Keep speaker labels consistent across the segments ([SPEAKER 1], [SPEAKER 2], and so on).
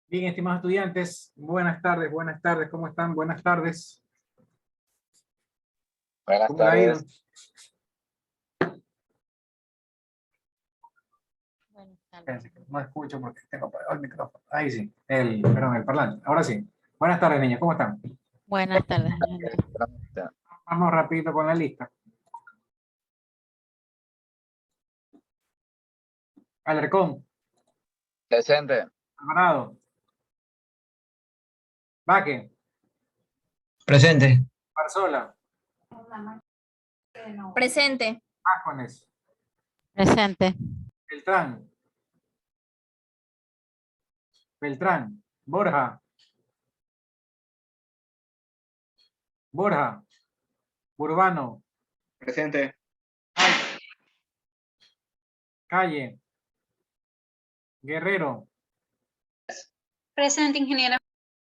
[SPEAKER 1] Bien, estimados estudiantes, buenas tardes, ¿cómo están? Buenas tardes.
[SPEAKER 2] Buenas
[SPEAKER 1] ¿Cómo le ha ido?
[SPEAKER 2] tardes.
[SPEAKER 1] Espérense, que no escucho porque tengo apagado el micrófono. Ahí sí, perdón, el parlante. Ahora sí. Buenas tardes, niñas, ¿cómo están?
[SPEAKER 3] Buenas tardes.
[SPEAKER 1] Vamos rapidito con la lista. Alarcón,
[SPEAKER 2] Presente.
[SPEAKER 1] Alvarado, Baque,
[SPEAKER 4] Presente.
[SPEAKER 1] Barzola,
[SPEAKER 5] Presente.
[SPEAKER 1] Ájones,
[SPEAKER 3] Presente.
[SPEAKER 1] Beltrán, Borja, Urbano,
[SPEAKER 6] Presente.
[SPEAKER 1] Calle, Guerrero,
[SPEAKER 5] Presente, ingeniero.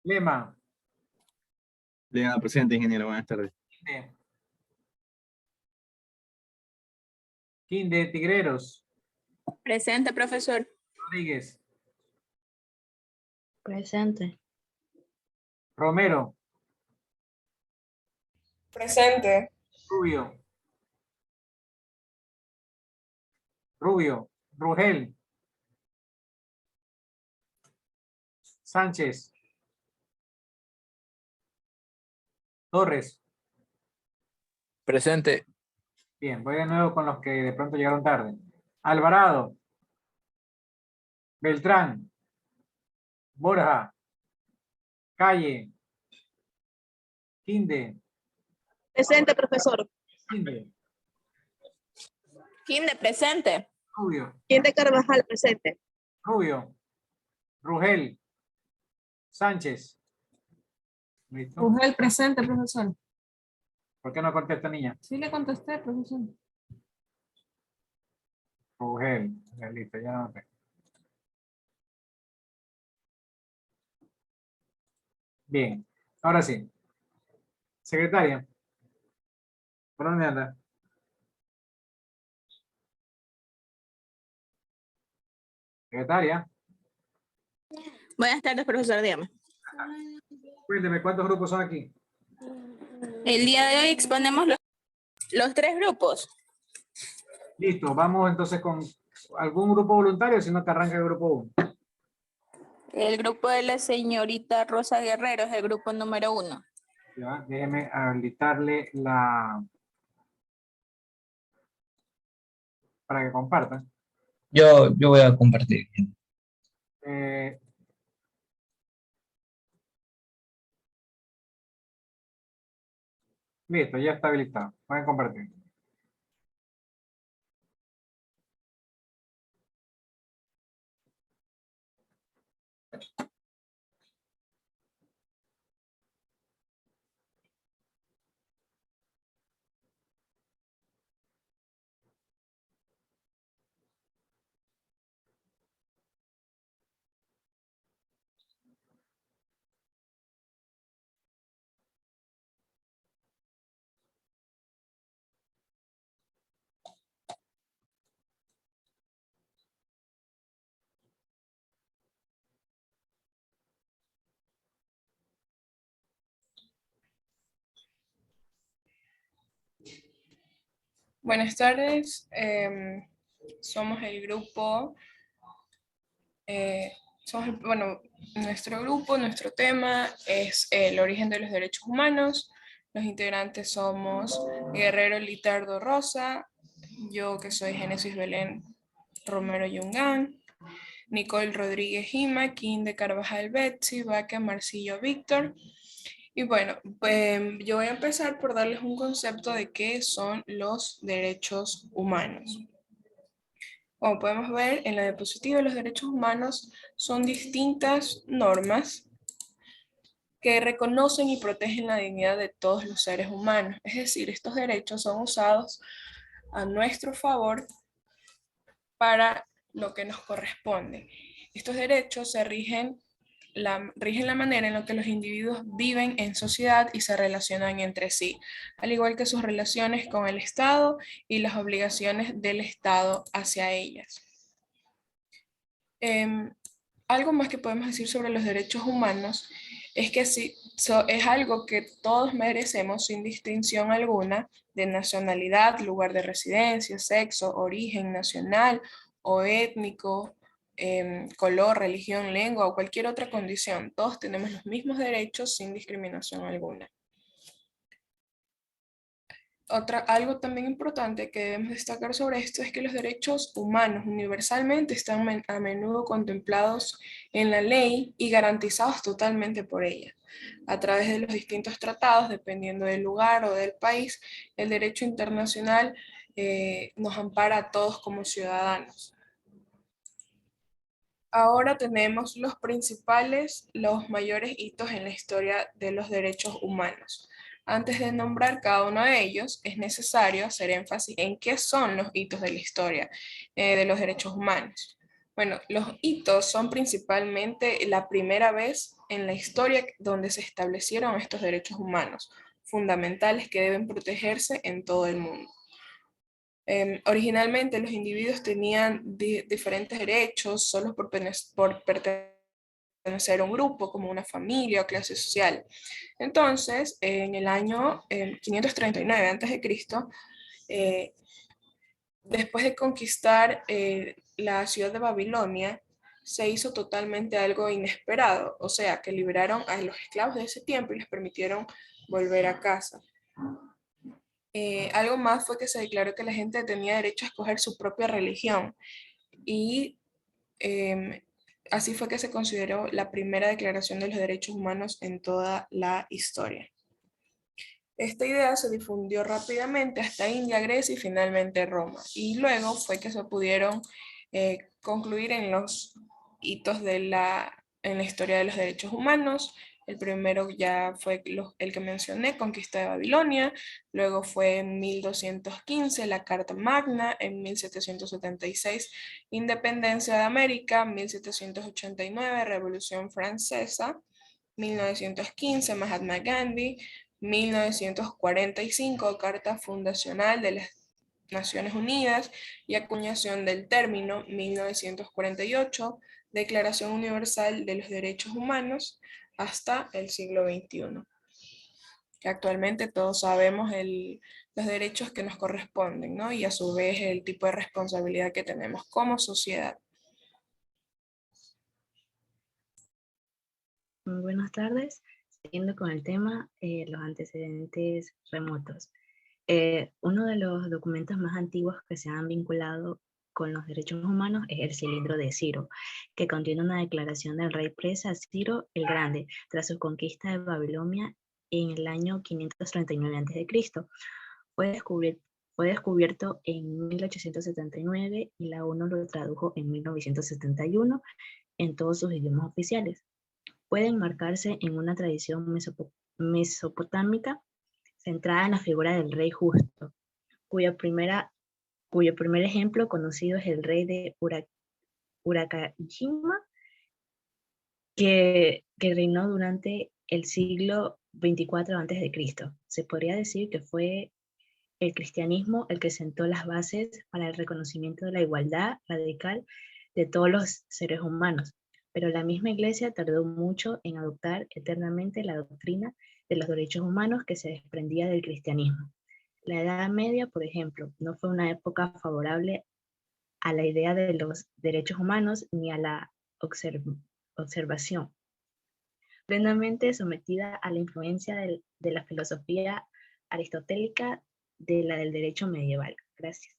[SPEAKER 1] Lema,
[SPEAKER 6] Lea, presente, ingeniero. Buenas tardes.
[SPEAKER 1] Quinde, Tigreros,
[SPEAKER 5] Presente, profesor.
[SPEAKER 1] Rodríguez,
[SPEAKER 3] Presente.
[SPEAKER 1] Romero,
[SPEAKER 7] Presente.
[SPEAKER 1] Rubio, Rugel, Sánchez, Torres.
[SPEAKER 4] Presente.
[SPEAKER 1] Bien, voy de nuevo con los que de pronto llegaron tarde. Alvarado, Beltrán, Borja, Calle, Quinde,
[SPEAKER 5] Presente, profesor.
[SPEAKER 1] Quinde,
[SPEAKER 5] Quinde, presente.
[SPEAKER 1] Rubio,
[SPEAKER 5] Quinde Carvajal, presente.
[SPEAKER 1] Rubio, Rugel, Sánchez. ¿Listo?
[SPEAKER 7] Rugel, presente, profesor.
[SPEAKER 1] ¿Por qué no contesta, niña?
[SPEAKER 7] Sí le contesté, profesor.
[SPEAKER 1] Rugel, ya listo, ya no sé. Bien, ahora sí. Secretaria, ¿por dónde anda? Secretaria,
[SPEAKER 5] Buenas tardes, profesor, dígame.
[SPEAKER 1] cuénteme, ¿cuántos grupos son aquí?
[SPEAKER 5] El día de hoy exponemos los 3 grupos.
[SPEAKER 1] Listo, vamos entonces con algún grupo voluntario, si no que arranca el grupo 1.
[SPEAKER 5] El grupo de la señorita Rosa Guerrero es el grupo número 1.
[SPEAKER 1] Ya, déjeme habilitarle la... para que compartan.
[SPEAKER 4] Yo voy a compartir.
[SPEAKER 1] Eh, listo, ya está habilitado. Pueden compartir.
[SPEAKER 7] Buenas tardes. Somos el grupo, bueno, nuestro grupo, nuestro tema es el origen de los derechos humanos. Los integrantes somos Guerrero Litardo Rosa, yo que soy Génesis Belén Romero Yungán, Nicole Rodríguez Gima, Quinde Carvajal Betsy, Vaca Marcillo Víctor. Y bueno, yo voy a empezar por darles un concepto de qué son los derechos humanos. Como podemos ver, en la diapositiva, los derechos humanos son distintas normas que reconocen y protegen la dignidad de todos los seres humanos. Es decir, estos derechos son usados a nuestro favor para lo que nos corresponde. Estos derechos se rigen rigen la manera en la que los individuos viven en sociedad y se relacionan entre sí, al igual que sus relaciones con el Estado y las obligaciones del Estado hacia ellas. Algo más que podemos decir sobre los derechos humanos es que es algo que todos merecemos sin distinción alguna de nacionalidad, lugar de residencia, sexo, origen nacional o étnico, color, religión, lengua o cualquier otra condición. Todos tenemos los mismos derechos sin discriminación alguna. Algo también importante que debemos destacar sobre esto es que los derechos humanos universalmente están a menudo contemplados en la ley y garantizados totalmente por ella. A través de los distintos tratados, dependiendo del lugar o del país, el derecho internacional nos ampara a todos como ciudadanos. Ahora tenemos los mayores hitos en la historia de los derechos humanos. Antes de nombrar cada uno de ellos, es necesario hacer énfasis en qué son los hitos de la historia de los derechos humanos. Bueno, los hitos son principalmente la primera vez en la historia donde se establecieron estos derechos humanos, fundamentales que deben protegerse en todo el mundo. Originalmente los individuos tenían diferentes derechos solo por pertenecer a un grupo, como una familia o clase social. Entonces, en el año 539 a.C., después de conquistar la ciudad de Babilonia, se hizo totalmente algo inesperado, o sea, que liberaron a los esclavos de ese tiempo y les permitieron volver a casa. Algo más fue que se declaró que la gente tenía derecho a escoger su propia religión y así fue que se consideró la primera declaración de los derechos humanos en toda la historia. Esta idea se difundió rápidamente hasta India, Grecia y finalmente Roma. Y luego fue que se pudieron concluir en los hitos en la historia de los derechos humanos. El primero ya fue el que mencioné, conquista de Babilonia. Luego fue en 1215 la Carta Magna, en 1776 Independencia de América, 1789 Revolución Francesa, 1915 Mahatma Gandhi, 1945 Carta Fundacional de las Naciones Unidas y acuñación del término, 1948 Declaración Universal de los Derechos Humanos, hasta el siglo XXI, que actualmente todos sabemos los derechos que nos corresponden, ¿no? Y a su vez el tipo de responsabilidad que tenemos como sociedad.
[SPEAKER 8] Muy buenas tardes. Siguiendo con el tema, los antecedentes remotos. Uno de los documentos más antiguos que se han vinculado con los derechos humanos es el Cilindro de Ciro, que contiene una declaración del rey persa Ciro el Grande tras su conquista de Babilonia en el año 539 a.C. Fue descubierto en 1879 y la ONU lo tradujo en 1971 en todos sus idiomas oficiales. Puede enmarcarse en una tradición mesopotámica centrada en la figura del rey justo, cuyo primer ejemplo conocido es el rey de Urakajima, que reinó durante el siglo 24 a.C. Se podría decir que fue el cristianismo el que sentó las bases para el reconocimiento de la igualdad radical de todos los seres humanos, pero la misma Iglesia tardó mucho en adoptar eternamente la doctrina de los derechos humanos que se desprendía del cristianismo. La Edad Media, por ejemplo, no fue una época favorable a la idea de los derechos humanos ni a la observación, plenamente sometida a la influencia de la filosofía aristotélica de la del derecho medieval. Gracias.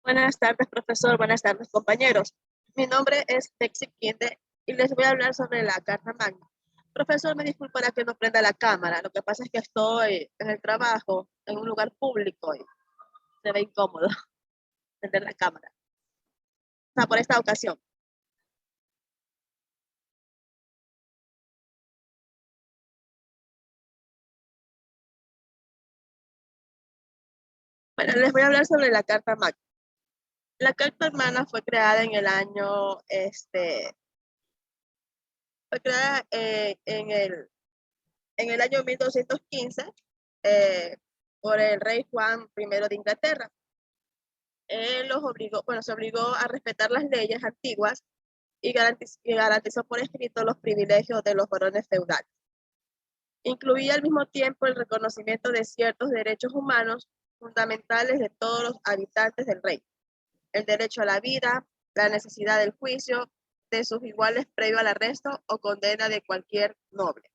[SPEAKER 9] Buenas tardes, profesor. Buenas tardes, compañeros. Mi nombre es Lexi Quinte y les voy a hablar sobre la Carta Magna. Profesor, me disculpará que no prenda la cámara. Lo que pasa es que estoy en el trabajo, en un lugar público y se ve incómodo prender la cámara. O sea, por esta ocasión. Bueno, les voy a hablar sobre la Carta Magna. La Carta Magna fue creada en el año, fue creada en el año 1215 por el rey Juan I de Inglaterra. Él se obligó a respetar las leyes antiguas y garantizó por escrito los privilegios de los varones feudales. Incluía al mismo tiempo el reconocimiento de ciertos derechos humanos fundamentales de todos los habitantes del reino. El derecho a la vida, la necesidad del juicio de sus iguales previo al arresto o condena de cualquier noble.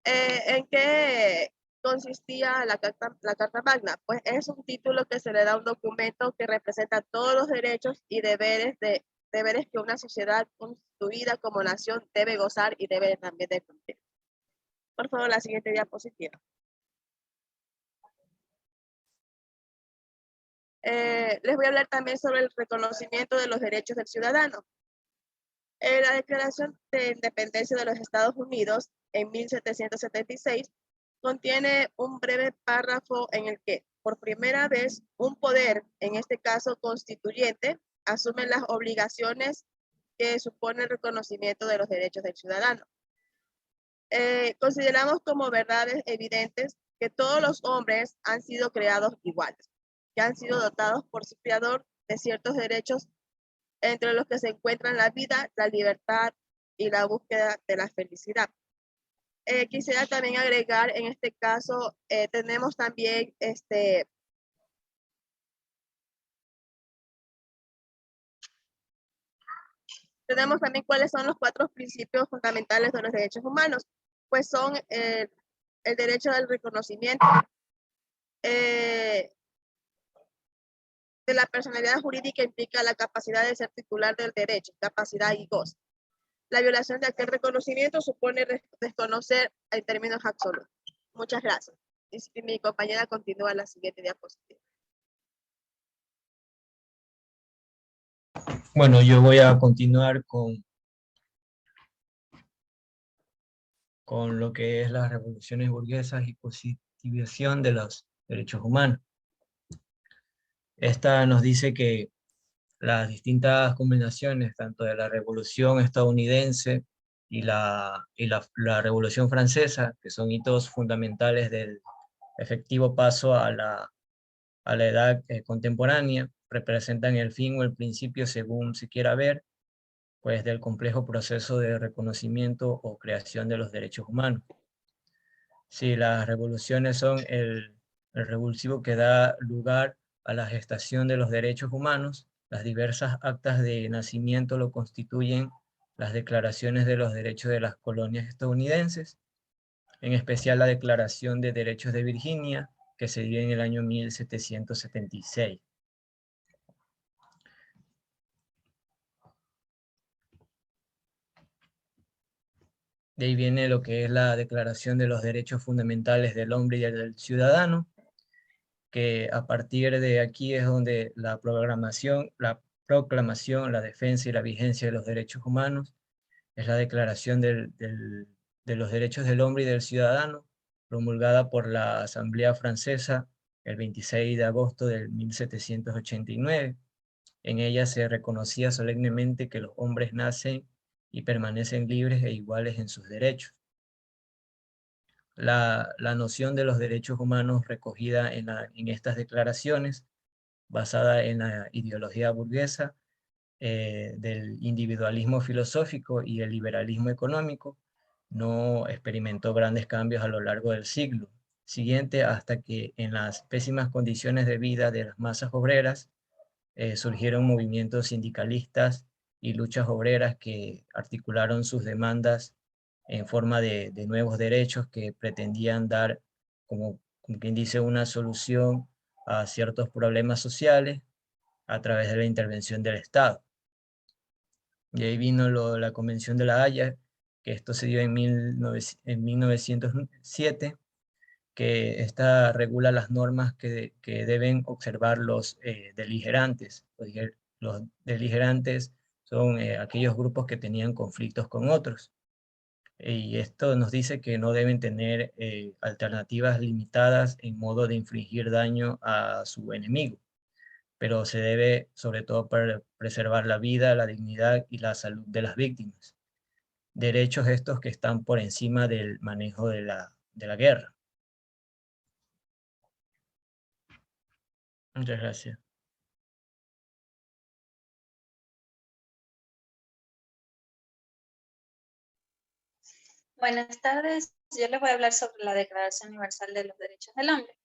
[SPEAKER 9] ¿En qué consistía la Carta Magna? Pues es un título que se le da a un documento que representa todos los derechos y deberes que una sociedad constituida como nación debe gozar y debe también de cumplir. Por favor, la siguiente diapositiva. Les voy a hablar también sobre el reconocimiento de los derechos del ciudadano. La Declaración de Independencia de los Estados Unidos en 1776 contiene un breve párrafo en el que, por primera vez, un poder, en este caso constituyente, asume las obligaciones que supone el reconocimiento de los derechos del ciudadano. Consideramos como verdades evidentes que todos los hombres han sido creados iguales, que han sido dotados por su creador de ciertos derechos, entre los que se encuentran la vida, la libertad y la búsqueda de la felicidad. Quisiera también agregar, en este caso, tenemos también cuáles son los 4 principios fundamentales de los derechos humanos. Pues son el derecho al reconocimiento de la personalidad jurídica, implica la capacidad de ser titular del derecho, capacidad y goce. La violación de aquel reconocimiento supone desconocer en términos absolutos. Muchas gracias. Y mi compañera continúa la siguiente diapositiva.
[SPEAKER 4] Bueno, yo voy a continuar con lo que es las revoluciones burguesas y positivización de los derechos humanos. Esta nos dice que las distintas combinaciones, tanto de la Revolución estadounidense y la Revolución Francesa, que son hitos fundamentales del efectivo paso a la edad contemporánea, representan el fin o el principio, según se quiera ver, pues del complejo proceso de reconocimiento o creación de los derechos humanos. Si las revoluciones son el revulsivo que da lugar a la gestación de los derechos humanos, las diversas actas de nacimiento lo constituyen las declaraciones de los derechos de las colonias estadounidenses, en especial la Declaración de Derechos de Virginia, que se dio en el año 1776. De ahí viene lo que es la Declaración de los Derechos Fundamentales del Hombre y del Ciudadano, que a partir de aquí es donde la proclamación, la defensa y la vigencia de los derechos humanos es la Declaración de los Derechos del Hombre y del Ciudadano, promulgada por la Asamblea Francesa el 26 de agosto de 1789. En ella se reconocía solemnemente que los hombres nacen y permanecen libres e iguales en sus derechos. La noción de los derechos humanos recogida en estas declaraciones, basada en la ideología burguesa, del individualismo filosófico y el liberalismo económico, no experimentó grandes cambios a lo largo del siglo siguiente, hasta que en las pésimas condiciones de vida de las masas obreras surgieron movimientos sindicalistas y luchas obreras que articularon sus demandas en forma de nuevos derechos que pretendían dar, como quien dice, una solución a ciertos problemas sociales a través de la intervención del Estado. Y ahí vino la Convención de la Haya, que esto se dio en 1907, que esta regula las normas que deben observar los beligerantes. Los beligerantes son aquellos grupos que tenían conflictos con otros. Y esto nos dice que no deben tener alternativas limitadas en modo de infligir daño a su enemigo, pero se debe sobre todo preservar la vida, la dignidad y la salud de las víctimas. Derechos estos que están por encima del manejo de la guerra. Muchas gracias.
[SPEAKER 10] Buenas tardes, yo les voy a hablar sobre la Declaración Universal de los Derechos del Hombre.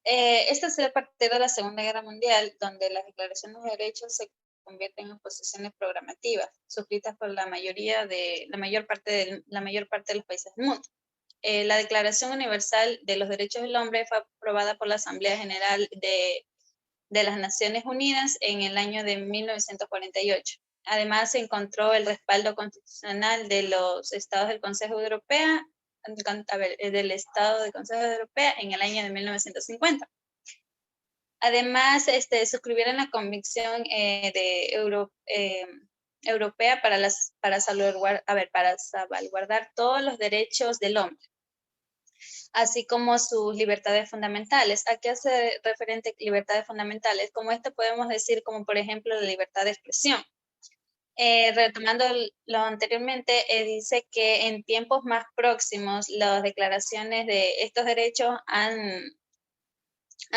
[SPEAKER 10] Esta se dio a partir de la Segunda Guerra Mundial, donde las declaraciones de derechos se convierten en posiciones programativas, suscritas por la mayor parte de los países del mundo. La Declaración Universal de los Derechos del Hombre fue aprobada por la Asamblea General de las Naciones Unidas en el año de 1948. Además, se encontró el respaldo constitucional de los estados del Consejo Europeo, del Estado del Consejo Europeo en el año de 1950. Además, suscribieron la Convención Europea para salvaguardar todos los derechos del hombre, así como sus libertades fundamentales. ¿A qué hace referente libertades fundamentales? Como esto podemos decir, como por ejemplo, la libertad de expresión. Retomando lo anteriormente, dice que en tiempos más próximos las declaraciones de estos derechos han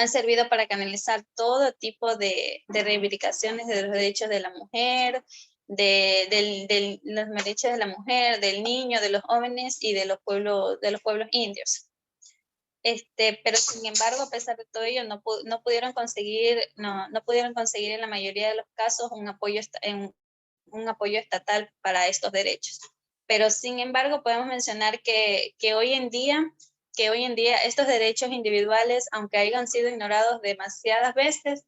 [SPEAKER 10] servido para canalizar todo tipo de reivindicaciones de los derechos de la mujer, de los derechos de la mujer, del niño, de los jóvenes y de los pueblos indios. Pero sin embargo, a pesar de todo ello, no pudieron conseguir en la mayoría de los casos un apoyo estatal para estos derechos. Pero sin embargo, podemos mencionar que hoy en día estos derechos individuales, aunque hayan sido ignorados demasiadas veces,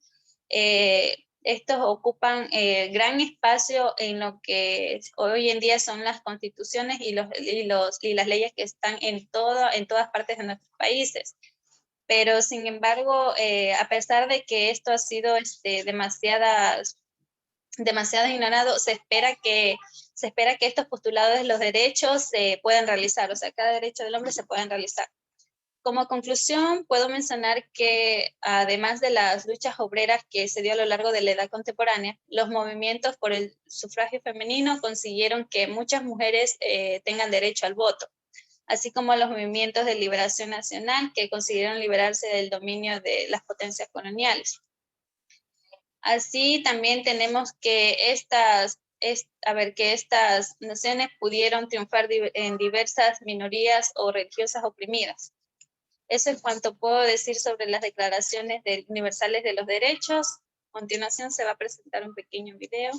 [SPEAKER 10] estos ocupan gran espacio en lo que hoy en día son las constituciones y las leyes que están en todas partes de nuestros países. Pero sin embargo, a pesar de que esto ha sido demasiado ignorado, se espera que estos postulados de los derechos se puedan realizar, o sea, cada derecho del hombre se puedan realizar. Como conclusión, puedo mencionar que además de las luchas obreras que se dio a lo largo de la edad contemporánea, los movimientos por el sufragio femenino consiguieron que muchas mujeres tengan derecho al voto, así como los movimientos de liberación nacional que consiguieron liberarse del dominio de las potencias coloniales. Así también tenemos que estas naciones pudieron triunfar en diversas minorías o religiosas oprimidas. Eso es cuanto puedo decir sobre las declaraciones universales de los derechos. A continuación se va a presentar un pequeño video.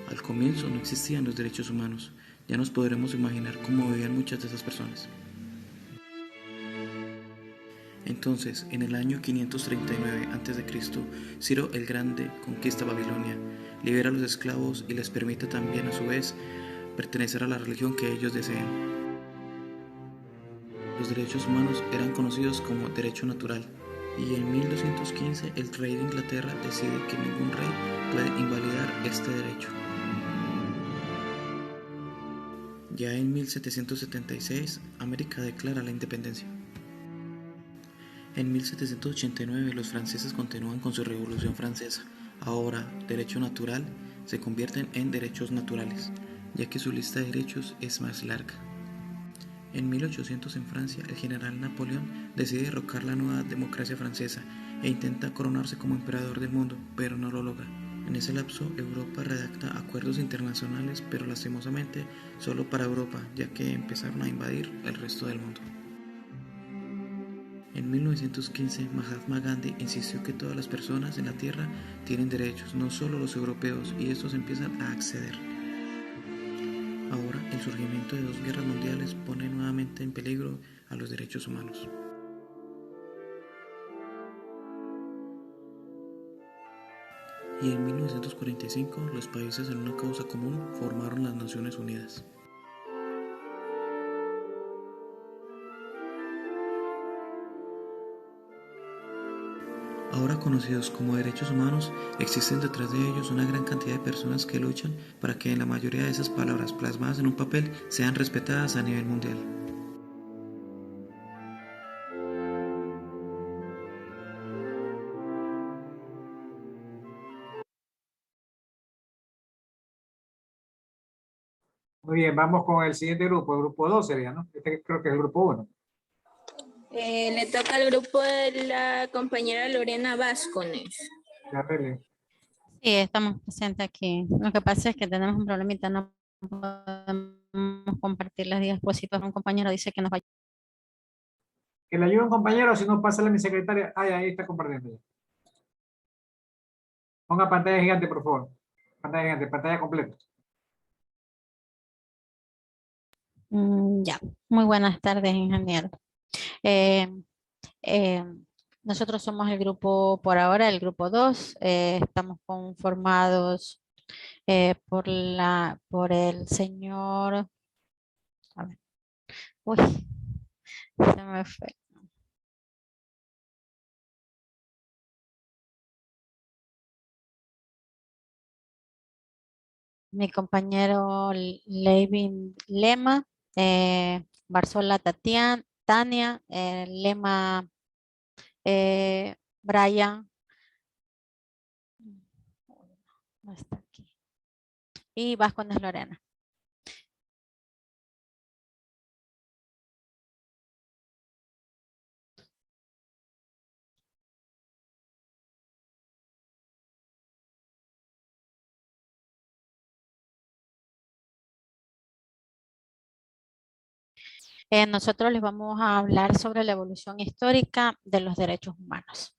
[SPEAKER 11] Al comienzo no existían los derechos humanos. Ya nos podremos imaginar cómo vivían muchas de esas personas. Entonces, en el año 539 a.C., Ciro el Grande conquista Babilonia, libera a los esclavos y les permite también a su vez pertenecer a la religión que ellos deseen. Los derechos humanos eran conocidos como derecho natural, y en 1215 el rey de Inglaterra decide que ningún rey puede invalidar este derecho. Ya en 1776, América declara la independencia. En 1789 los franceses continúan con su Revolución Francesa. Ahora, derecho natural se convierten en derechos naturales, ya que su lista de derechos es más larga. En 1800 en Francia, el general Napoleón decide derrocar la nueva democracia francesa e intenta coronarse como emperador del mundo, pero no lo logra. En ese lapso, Europa redacta acuerdos internacionales, pero lastimosamente solo para Europa, ya que empezaron a invadir el resto del mundo. En 1915, Mahatma Gandhi insistió que todas las personas en la Tierra tienen derechos, no solo los europeos, y estos empiezan a acceder. Ahora, el surgimiento de dos guerras mundiales pone nuevamente en peligro a los derechos humanos. Y en 1945, los países en una causa común formaron las Naciones Unidas. Ahora conocidos como derechos humanos, existen detrás de ellos una gran cantidad de personas que luchan para que la mayoría de esas palabras plasmadas en un papel sean respetadas a nivel mundial.
[SPEAKER 1] Muy bien, vamos con el siguiente grupo, el grupo 2 sería, ¿no? Este creo que es el grupo 1.
[SPEAKER 5] Le toca al grupo de la compañera Lorena Vázquez.
[SPEAKER 3] Sí, estamos presentes aquí. Lo que pasa es que tenemos un problemita, no podemos compartir las diapositivas. Un compañero dice que nos va a...
[SPEAKER 1] Que le ayude un compañero, si no, pásale a mi secretaria. Ay, ahí está compartiendo. Ponga pantalla gigante, por favor. Pantalla gigante, pantalla completa.
[SPEAKER 3] Ya, muy buenas tardes, ingeniero. Eh, nosotros somos el grupo, por ahora, el grupo 2. Estamos conformados por el señor... A ver. Uy, se me fue. Mi compañero Levin Lema, Barzola Tania, Lema Brian, no está aquí, y Vázquez Lorena. Nosotros les vamos a hablar sobre la evolución histórica de los derechos humanos.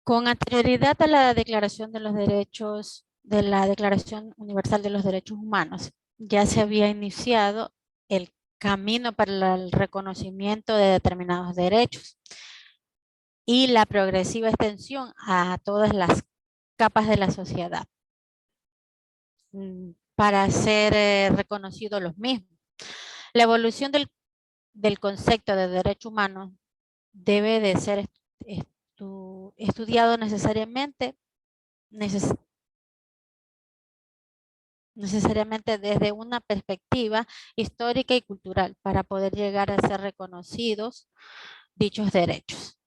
[SPEAKER 3] Con anterioridad a la Declaración de los Derechos, de la Declaración Universal de los Derechos Humanos, ya se había iniciado el camino para el reconocimiento de determinados derechos y la progresiva extensión a todas las capas de la sociedad para ser reconocidos los mismos. La evolución del concepto de derecho humano debe de ser estudiado necesariamente desde una perspectiva histórica y cultural para poder llegar a ser reconocidos dichos derechos.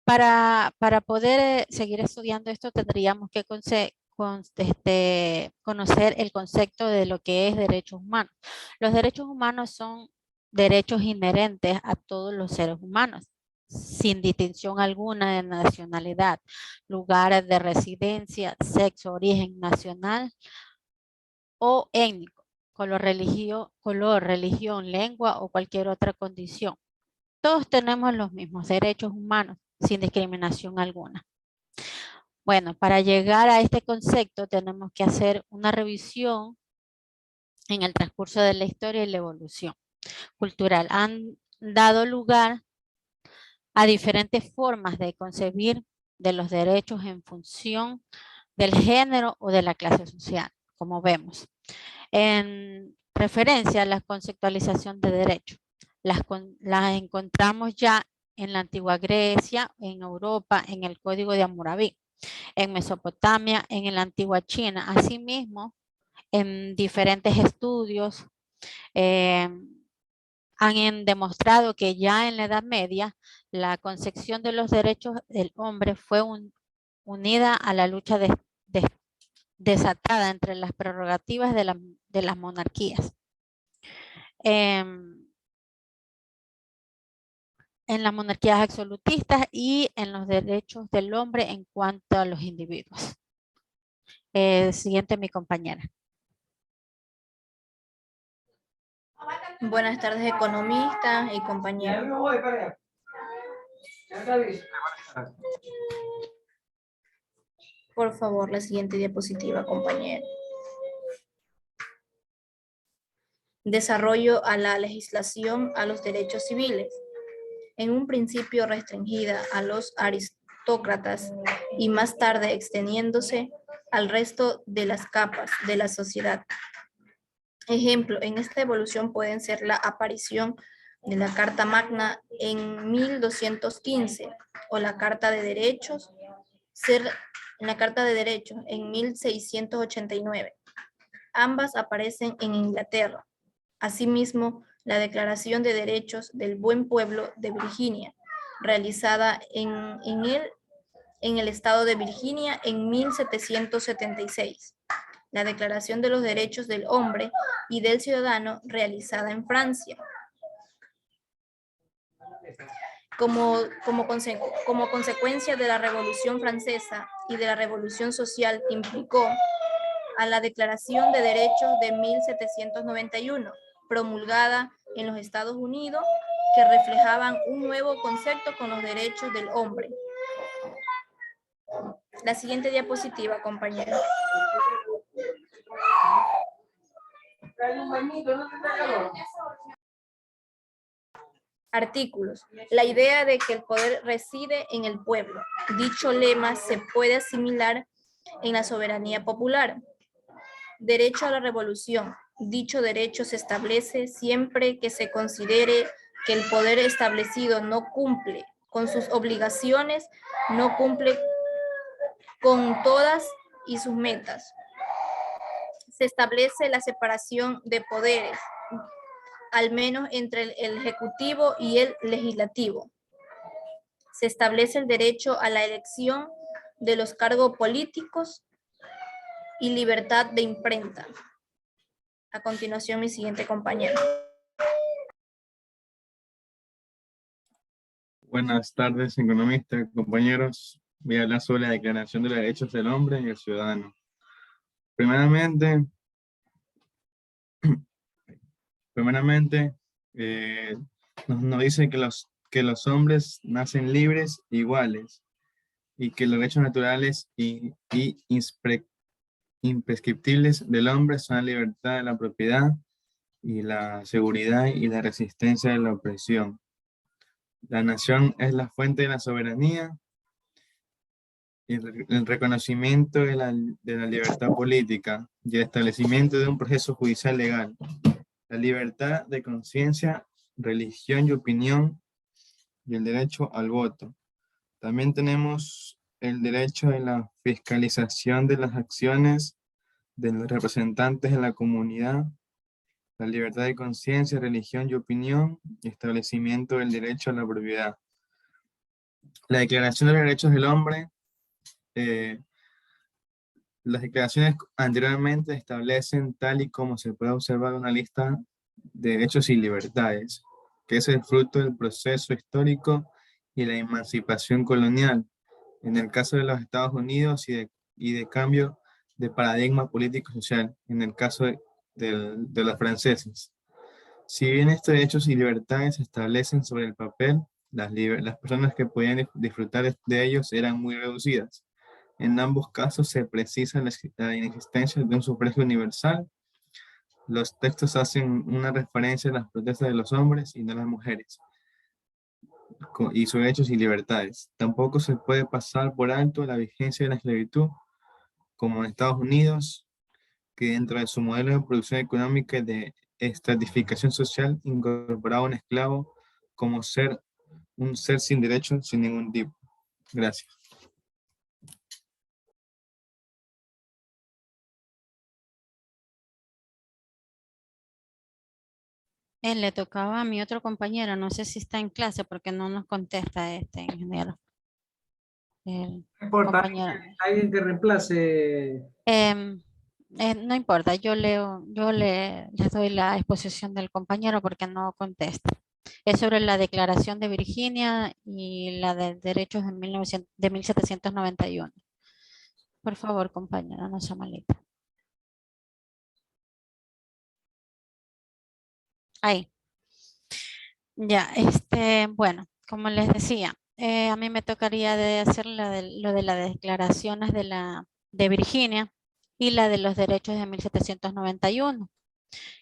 [SPEAKER 3] Para poder seguir estudiando esto tendríamos que conocer el concepto de lo que es derechos humanos. Los derechos humanos son derechos inherentes a todos los seres humanos, sin distinción alguna de nacionalidad, lugares de residencia, sexo, origen nacional o étnico, color, religión, lengua o cualquier otra condición. Todos tenemos los mismos derechos humanos, sin discriminación alguna. Bueno, para llegar a este concepto tenemos que hacer una revisión en el transcurso de la historia y la evolución cultural. Han dado lugar a diferentes formas de concebir de los derechos en función del género o de la clase social, como vemos. En referencia a la conceptualización de derechos, las encontramos ya en la antigua Grecia, en Europa, en el Código de Hammurabi, en Mesopotamia, en la antigua China. Asimismo, en diferentes estudios han demostrado que ya en la Edad Media la concepción de los derechos del hombre fue unida a la lucha desatada entre las prerrogativas de las monarquías. En las monarquías absolutistas y en los derechos del hombre en cuanto a los individuos. Siguiente, mi compañera.
[SPEAKER 12] Buenas tardes, economistas y compañeros. Por favor, la siguiente diapositiva, compañero. Desarrollo a la legislación a los derechos civiles. En un principio restringida a los aristócratas y más tarde extendiéndose al resto de las capas de la sociedad. Ejemplo, en esta evolución pueden ser la aparición de la Carta Magna en 1215 o la Carta de Derechos, en la Carta de Derechos en 1689. Ambas aparecen en Inglaterra. Asimismo, la Declaración de Derechos del Buen Pueblo de Virginia, realizada en el estado de Virginia en 1776. La Declaración de los Derechos del Hombre y del Ciudadano, realizada en Francia. Como consecuencia de la Revolución Francesa y de la Revolución Social que implicó a la Declaración de Derechos de 1791, promulgada en los Estados Unidos, que reflejaban un nuevo concepto con los derechos del hombre. La siguiente diapositiva, compañeros. Artículos. La idea de que el poder reside en el pueblo. Dicho lema se puede asimilar en la soberanía popular. Derecho a la revolución. Dicho derecho se establece siempre que se considere que el poder establecido no cumple con sus obligaciones, no cumple con todas y sus metas. Se establece la separación de poderes, al menos entre el ejecutivo y el legislativo. Se establece el derecho a la elección de los cargos políticos y libertad de imprenta. A continuación, mi siguiente compañero.
[SPEAKER 6] Buenas tardes, economistas, compañeros. Voy a hablar sobre la Declaración de los Derechos del Hombre y el Ciudadano. Primeramente, nos dice que los hombres nacen libres e iguales y que los derechos naturales y imprescriptibles del hombre son la libertad de la propiedad y la seguridad y la resistencia de la opresión. La nación es la fuente de la soberanía y el reconocimiento de la libertad política y el establecimiento de un proceso judicial legal. La libertad de conciencia, religión y opinión y el derecho al voto. También tenemos el derecho de la fiscalización de las acciones de los representantes de la comunidad, la libertad de conciencia, religión y opinión y establecimiento del derecho a la propiedad. La Declaración de los Derechos del Hombre. Las declaraciones anteriormente establecen, tal y como se puede observar, una lista de derechos y libertades, que es el fruto del proceso histórico y la emancipación colonial, en el caso de los Estados Unidos, y de cambio de paradigma político-social, en el caso de los franceses. Si bien estos derechos y libertades se establecen sobre el papel, las personas que podían disfrutar de ellos eran muy reducidas. En ambos casos se precisa la inexistencia de un sufragio universal. Los textos hacen una referencia a las protestas de los hombres y no las mujeres, y sus derechos y libertades. Tampoco se puede pasar por alto la vigencia de la esclavitud, como en Estados Unidos, que dentro de su modelo de producción económica y de estratificación social incorporaba a un esclavo como un ser sin derechos, sin ningún tipo. Gracias.
[SPEAKER 3] Le tocaba a mi otro compañero, no sé si está en clase porque no nos contesta este ingeniero.
[SPEAKER 1] No importa, alguien que reemplace.
[SPEAKER 3] No importa, yo les doy la exposición del compañero porque no contesta. Es sobre la Declaración de Virginia y la de Derechos de 1791. Por favor, compañera, no sea malita. Ahí. Ya, bueno, como les decía, a mí me tocaría de hacer lo de las declaraciones de Virginia y la de los derechos de 1791,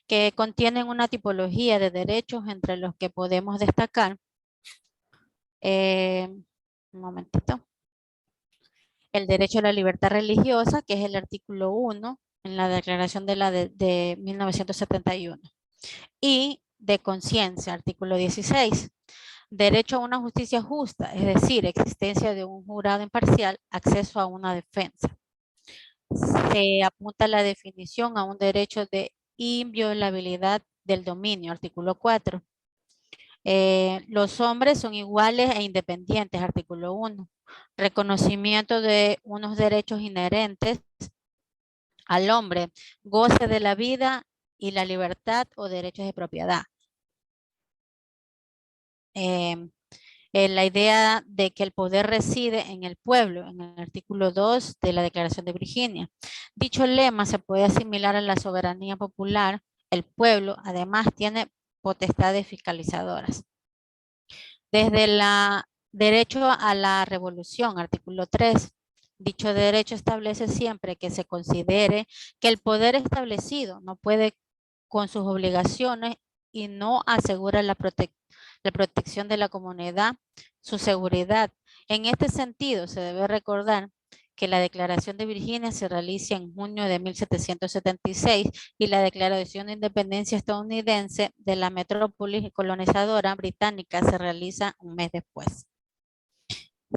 [SPEAKER 3] que contienen una tipología de derechos entre los que podemos destacar. Un momentito. El derecho a la libertad religiosa, que es el artículo 1, en la declaración de 1971. Y de conciencia, artículo 16. Derecho a una justicia justa, es decir, existencia de un jurado imparcial, acceso a una defensa. Se apunta la definición a un derecho de inviolabilidad del dominio, artículo 4. Los hombres son iguales e independientes, artículo 1. Reconocimiento de unos derechos inherentes al hombre, goce de la vida y la libertad o derechos de propiedad. La idea de que el poder reside en el pueblo, en el artículo 2 de la Declaración de Virginia. Dicho lema se puede asimilar a la soberanía popular. El pueblo además tiene potestades fiscalizadoras. Desde el derecho a la revolución, artículo 3. Dicho derecho establece siempre que se considere que el poder establecido no puede con sus obligaciones y no asegura la protección de la comunidad, su seguridad. En este sentido, se debe recordar que la Declaración de Virginia se realiza en junio de 1776 y la Declaración de Independencia estadounidense de la metrópolis colonizadora británica se realiza un mes después.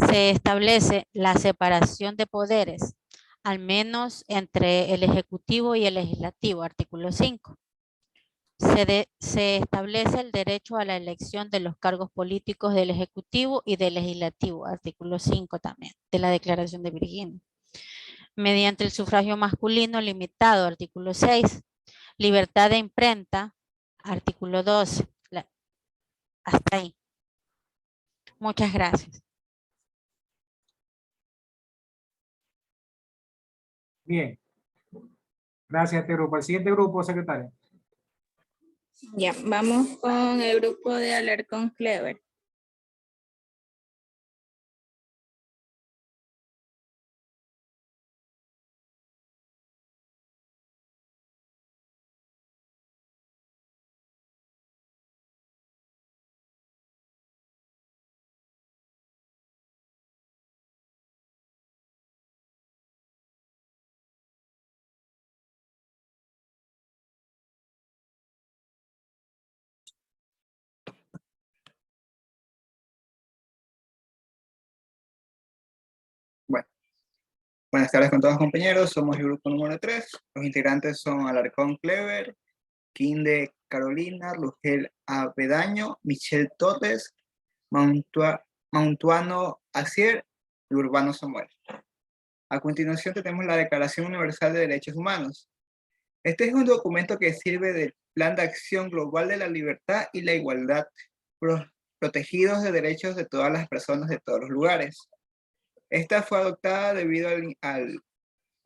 [SPEAKER 3] Se establece la separación de poderes, al menos entre el Ejecutivo y el Legislativo, artículo 5. Se establece el derecho a la elección de los cargos políticos del Ejecutivo y del Legislativo, artículo 5 también, de la Declaración de Virginia. Mediante el sufragio masculino limitado, artículo 6. Libertad de imprenta, artículo 12. Hasta ahí. Muchas gracias.
[SPEAKER 1] Bien. Gracias a este grupo. El siguiente grupo, secretaria.
[SPEAKER 5] Ya, vamos con el grupo de Alarcón Clever.
[SPEAKER 13] Bueno, buenas tardes con todos los compañeros, somos el grupo número 3. Los integrantes son Alarcón Clever, Quinde Carolina, Lugel Avedaño, Michelle Torres, Mantuano Asier y Urbano Samuel. A continuación tenemos la Declaración Universal de Derechos Humanos. Este es un documento que sirve del Plan de Acción Global de la Libertad y la Igualdad, protegidos de derechos de todas las personas de todos los lugares. Esta fue adoptada debido al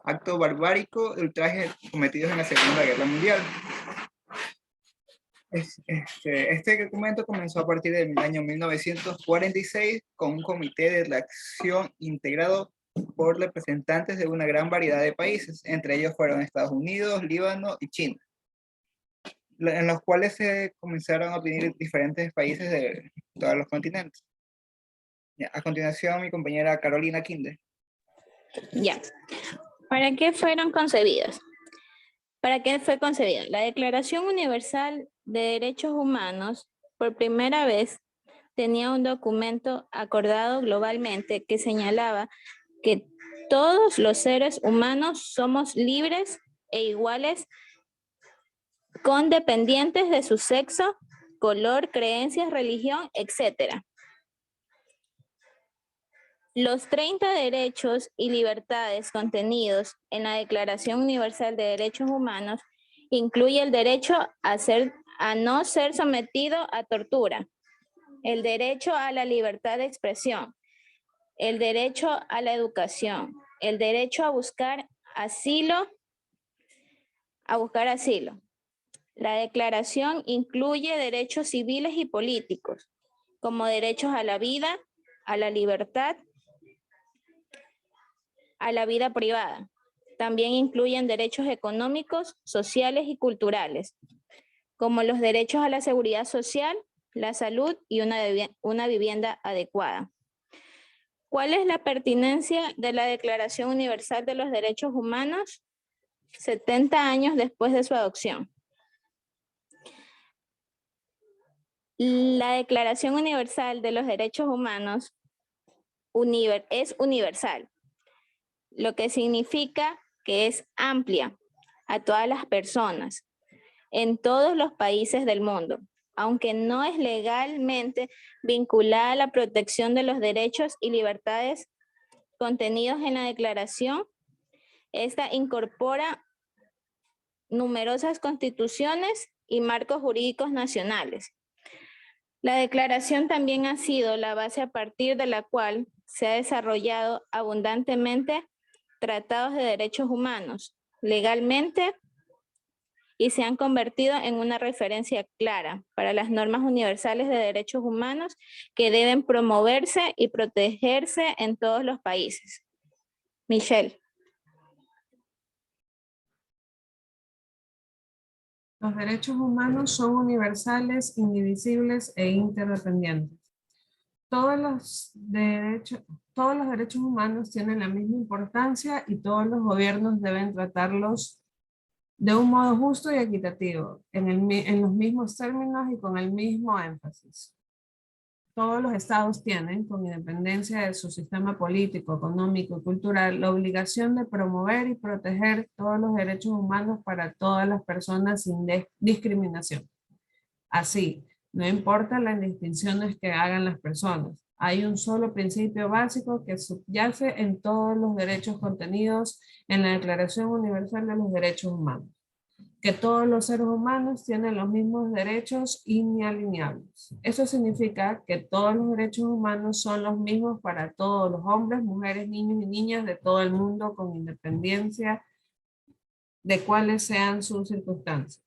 [SPEAKER 13] acto barbárico de ultrajes cometidos en la Segunda Guerra Mundial. Este documento comenzó a partir del año 1946 con un comité de redacción integrado por representantes de una gran variedad de países, entre ellos fueron Estados Unidos, Líbano y China, en los cuales se comenzaron a unir diferentes países de todos los continentes. A continuación, mi compañera Carolina Quinde.
[SPEAKER 5] Ya. ¿Para qué fueron concebidas? ¿Para qué fue concebida? La Declaración Universal de Derechos Humanos, por primera vez, tenía un documento acordado globalmente que señalaba que todos los seres humanos somos libres e iguales, condependientes de su sexo, color, creencias, religión, etc. Los 30 derechos y libertades contenidos en la Declaración Universal de Derechos Humanos incluye el derecho a no ser sometido a tortura, el derecho a la libertad de expresión, el derecho a la educación, el derecho a buscar asilo. La declaración incluye derechos civiles y políticos, como derechos a la vida, a la libertad, a la vida privada. También incluyen derechos económicos, sociales y culturales, como los derechos a la seguridad social, la salud y una vivienda adecuada. ¿Cuál es la pertinencia de la Declaración Universal de los Derechos Humanos? 70 años después de su adopción. La Declaración Universal de los Derechos Humanos es universal, lo que significa que es amplia a todas las personas en todos los países del mundo, aunque no es legalmente vinculada a la protección de los derechos y libertades contenidos en la declaración. Esta incorpora numerosas constituciones y marcos jurídicos nacionales. La declaración también ha sido la base a partir de la cual se ha desarrollado abundantemente tratados de derechos humanos legalmente y se han convertido en una referencia clara para las normas universales de derechos humanos que deben promoverse y protegerse en todos los países. Michelle.
[SPEAKER 14] Los derechos humanos son universales, indivisibles e interdependientes. Todos los derechos humanos tienen la misma importancia y todos los gobiernos deben tratarlos de un modo justo y equitativo, en los mismos términos y con el mismo énfasis. Todos los estados tienen, con independencia de su sistema político, económico y cultural, la obligación de promover y proteger todos los derechos humanos para todas las personas sin discriminación. Así, no importa las distinciones que hagan las personas, hay un solo principio básico que subyace en todos los derechos contenidos en la Declaración Universal de los Derechos Humanos, que todos los seres humanos tienen los mismos derechos inalienables. Eso significa que todos los derechos humanos son los mismos para todos los hombres, mujeres, niños y niñas de todo el mundo, con independencia de cuáles sean sus circunstancias.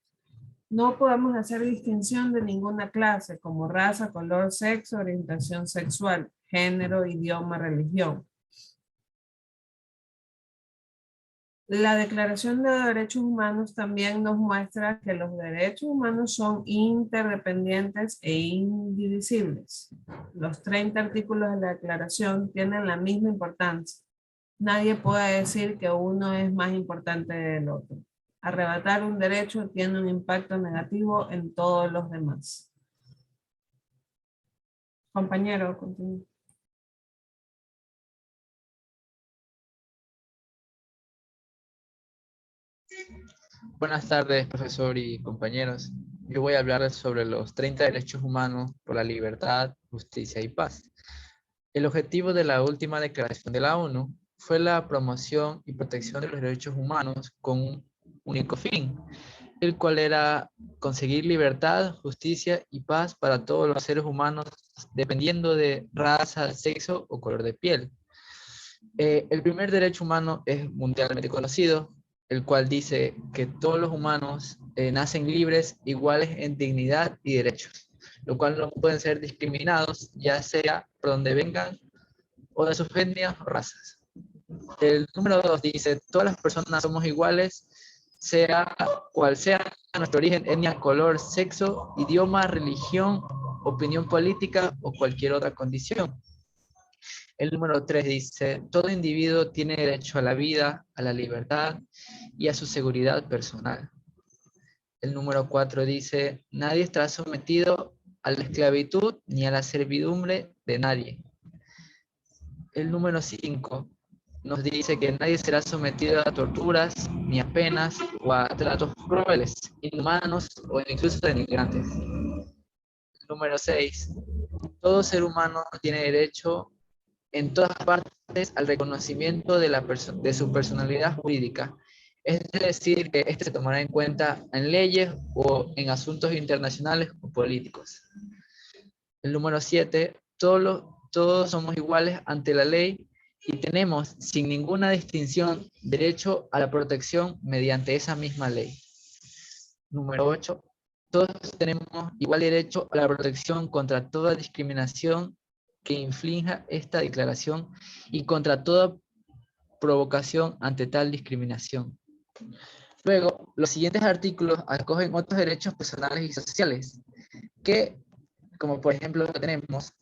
[SPEAKER 14] No podemos hacer distinción de ninguna clase, como raza, color, sexo, orientación sexual, género, idioma, religión. La Declaración de Derechos Humanos también nos muestra que los derechos humanos son interdependientes e indivisibles. Los 30 artículos de la Declaración tienen la misma importancia. Nadie puede decir que uno es más importante del otro. Arrebatar un derecho tiene un impacto negativo en todos los demás. Compañero, continúa.
[SPEAKER 2] Buenas tardes, profesor y compañeros. Yo voy a hablarles sobre los 30 derechos humanos por la libertad, justicia y paz. El objetivo de la última declaración de la ONU fue la promoción y protección de los derechos humanos con un único fin, el cual era conseguir libertad, justicia y paz para todos los seres humanos, dependiendo de raza, sexo o color de piel. El primer derecho humano es mundialmente conocido, el cual dice que todos los humanos nacen libres, iguales en dignidad y derechos, lo cual no pueden ser discriminados, ya sea por donde vengan o de sus etnias o razas. El número 2 dice, todas las personas somos iguales, sea cual sea nuestro origen, etnia, color, sexo, idioma, religión, opinión política o cualquier otra condición. El número 3 dice, todo individuo tiene derecho a la vida, a la libertad y a su seguridad personal. El número 4 dice, nadie estará sometido a la esclavitud ni a la servidumbre de nadie. El número 5 nos dice que nadie será sometido a torturas, ni a penas o a tratos crueles, inhumanos o incluso denigrantes. El número 6, todo ser humano tiene derecho en todas partes al reconocimiento de su personalidad jurídica, es decir, que este se tomará en cuenta en leyes o en asuntos internacionales o políticos. El número 7, todos somos iguales ante la ley y tenemos, sin ninguna distinción, derecho a la protección mediante esa misma ley. Número 8, todos tenemos igual derecho a la protección contra toda discriminación que inflinja esta declaración y contra toda provocación ante tal discriminación. Luego, los siguientes artículos acogen otros derechos personales y sociales, que, como por ejemplo tenemos,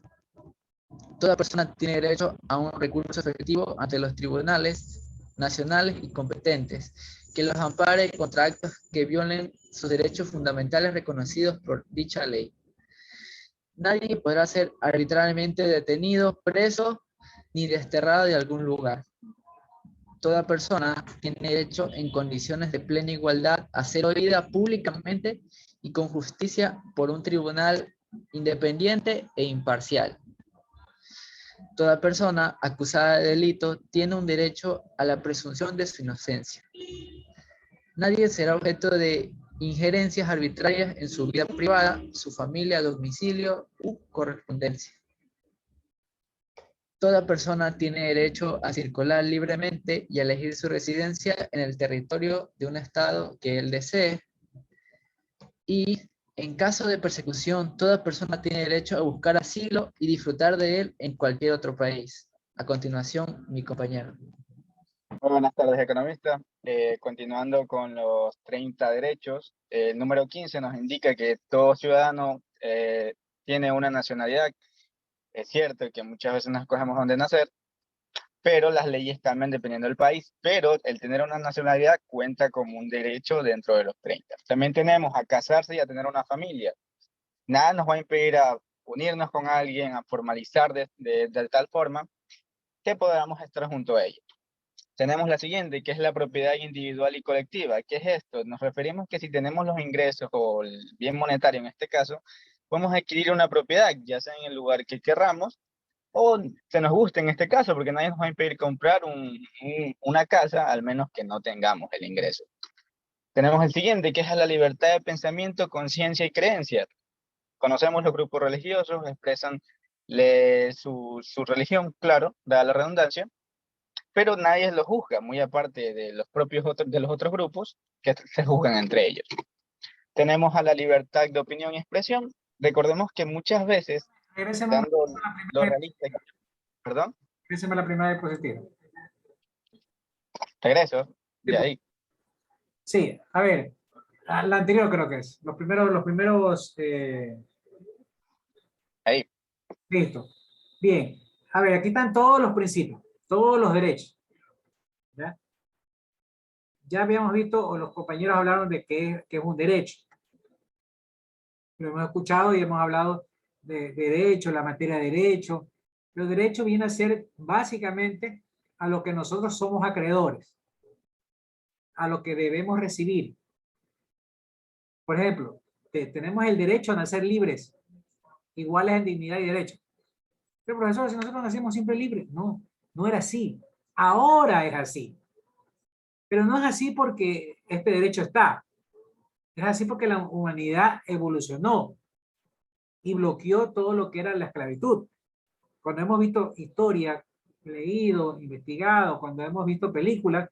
[SPEAKER 2] toda persona tiene derecho a un recurso efectivo ante los tribunales nacionales y competentes, que los ampare contra actos que violen sus derechos fundamentales reconocidos por dicha ley. Nadie podrá ser arbitrariamente detenido, preso, ni desterrado de algún lugar. Toda persona tiene derecho en condiciones de plena igualdad a ser oída públicamente y con justicia por un tribunal independiente e imparcial. Toda persona acusada de delito tiene un derecho a la presunción de su inocencia. Nadie será objeto de injerencias arbitrarias en su vida privada, su familia, domicilio u correspondencia. Toda persona tiene derecho a circular libremente y a elegir su residencia en el territorio de un estado que él desee. Y en caso de persecución, toda persona tiene derecho a buscar asilo y disfrutar de él en cualquier otro país. A continuación, mi compañero.
[SPEAKER 15] Muy buenas tardes, economista. Continuando con los 30 derechos, el número 15 nos indica que todo ciudadano tiene una nacionalidad. Es cierto que muchas veces no escogemos dónde nacer, pero las leyes cambian dependiendo del país, pero el tener una nacionalidad cuenta como un derecho dentro de los 30. También tenemos a casarse y a tener una familia. Nada nos va a impedir a unirnos con alguien, a formalizar de tal forma que podamos estar junto a ellos. Tenemos la siguiente, que es la propiedad individual y colectiva. ¿Qué es esto? Nos referimos que si tenemos los ingresos o el bien monetario en este caso, podemos adquirir una propiedad, ya sea en el lugar que querramos, o se nos guste en este caso, porque nadie nos va a impedir comprar una casa, al menos que no tengamos el ingreso. Tenemos el siguiente, que es la libertad de pensamiento, conciencia y creencia. Conocemos los grupos religiosos, expresan su religión, claro, dada la redundancia, pero nadie los juzga, muy aparte de los propios de los otros grupos que se juzgan entre ellos. Tenemos a la libertad de opinión y expresión. Recordemos que muchas veces, dando lo realista... ¿Perdón?
[SPEAKER 1] Regresemos a la primera diapositiva.
[SPEAKER 15] Regreso, de ahí.
[SPEAKER 1] Sí, a ver, la anterior creo que es. Los primeros...
[SPEAKER 15] Ahí.
[SPEAKER 1] Listo. Bien. A ver, aquí están todos los principios, todos los derechos. ¿Ya? Ya habíamos visto, o los compañeros hablaron de qué es un derecho. Lo hemos escuchado y hemos hablado de derecho, la materia de derecho. Los derechos vienen a ser básicamente a lo que nosotros somos acreedores, a lo que debemos recibir. Por ejemplo, tenemos el derecho a nacer libres, iguales en dignidad y derecho. Pero profesor, si nosotros nacimos siempre libres, no, no era así. Ahora es así. Pero no es así porque este derecho está. Es así porque la humanidad evolucionó y bloqueó todo lo que era la esclavitud. Cuando hemos visto historia, leído, investigado, cuando hemos visto películas,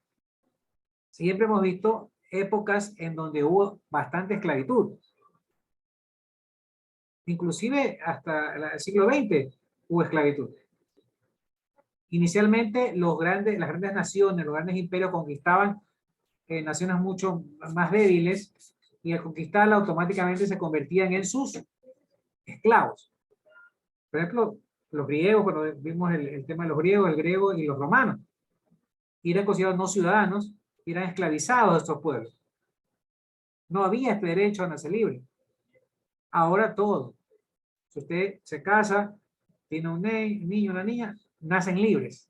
[SPEAKER 1] siempre hemos visto épocas en donde hubo bastante esclavitud. Inclusive hasta el siglo XX hubo esclavitud. Inicialmente las grandes naciones, los grandes imperios conquistaban naciones mucho más débiles y al conquistarla automáticamente se convertían en sus esclavos. Por ejemplo, los griegos, cuando vimos el tema de los griegos, el griego y los romanos, eran considerados no ciudadanos, eran esclavizados de estos pueblos. No había este derecho a nacer libre. Ahora todo. Si usted se casa, tiene un niño, una niña, nacen libres.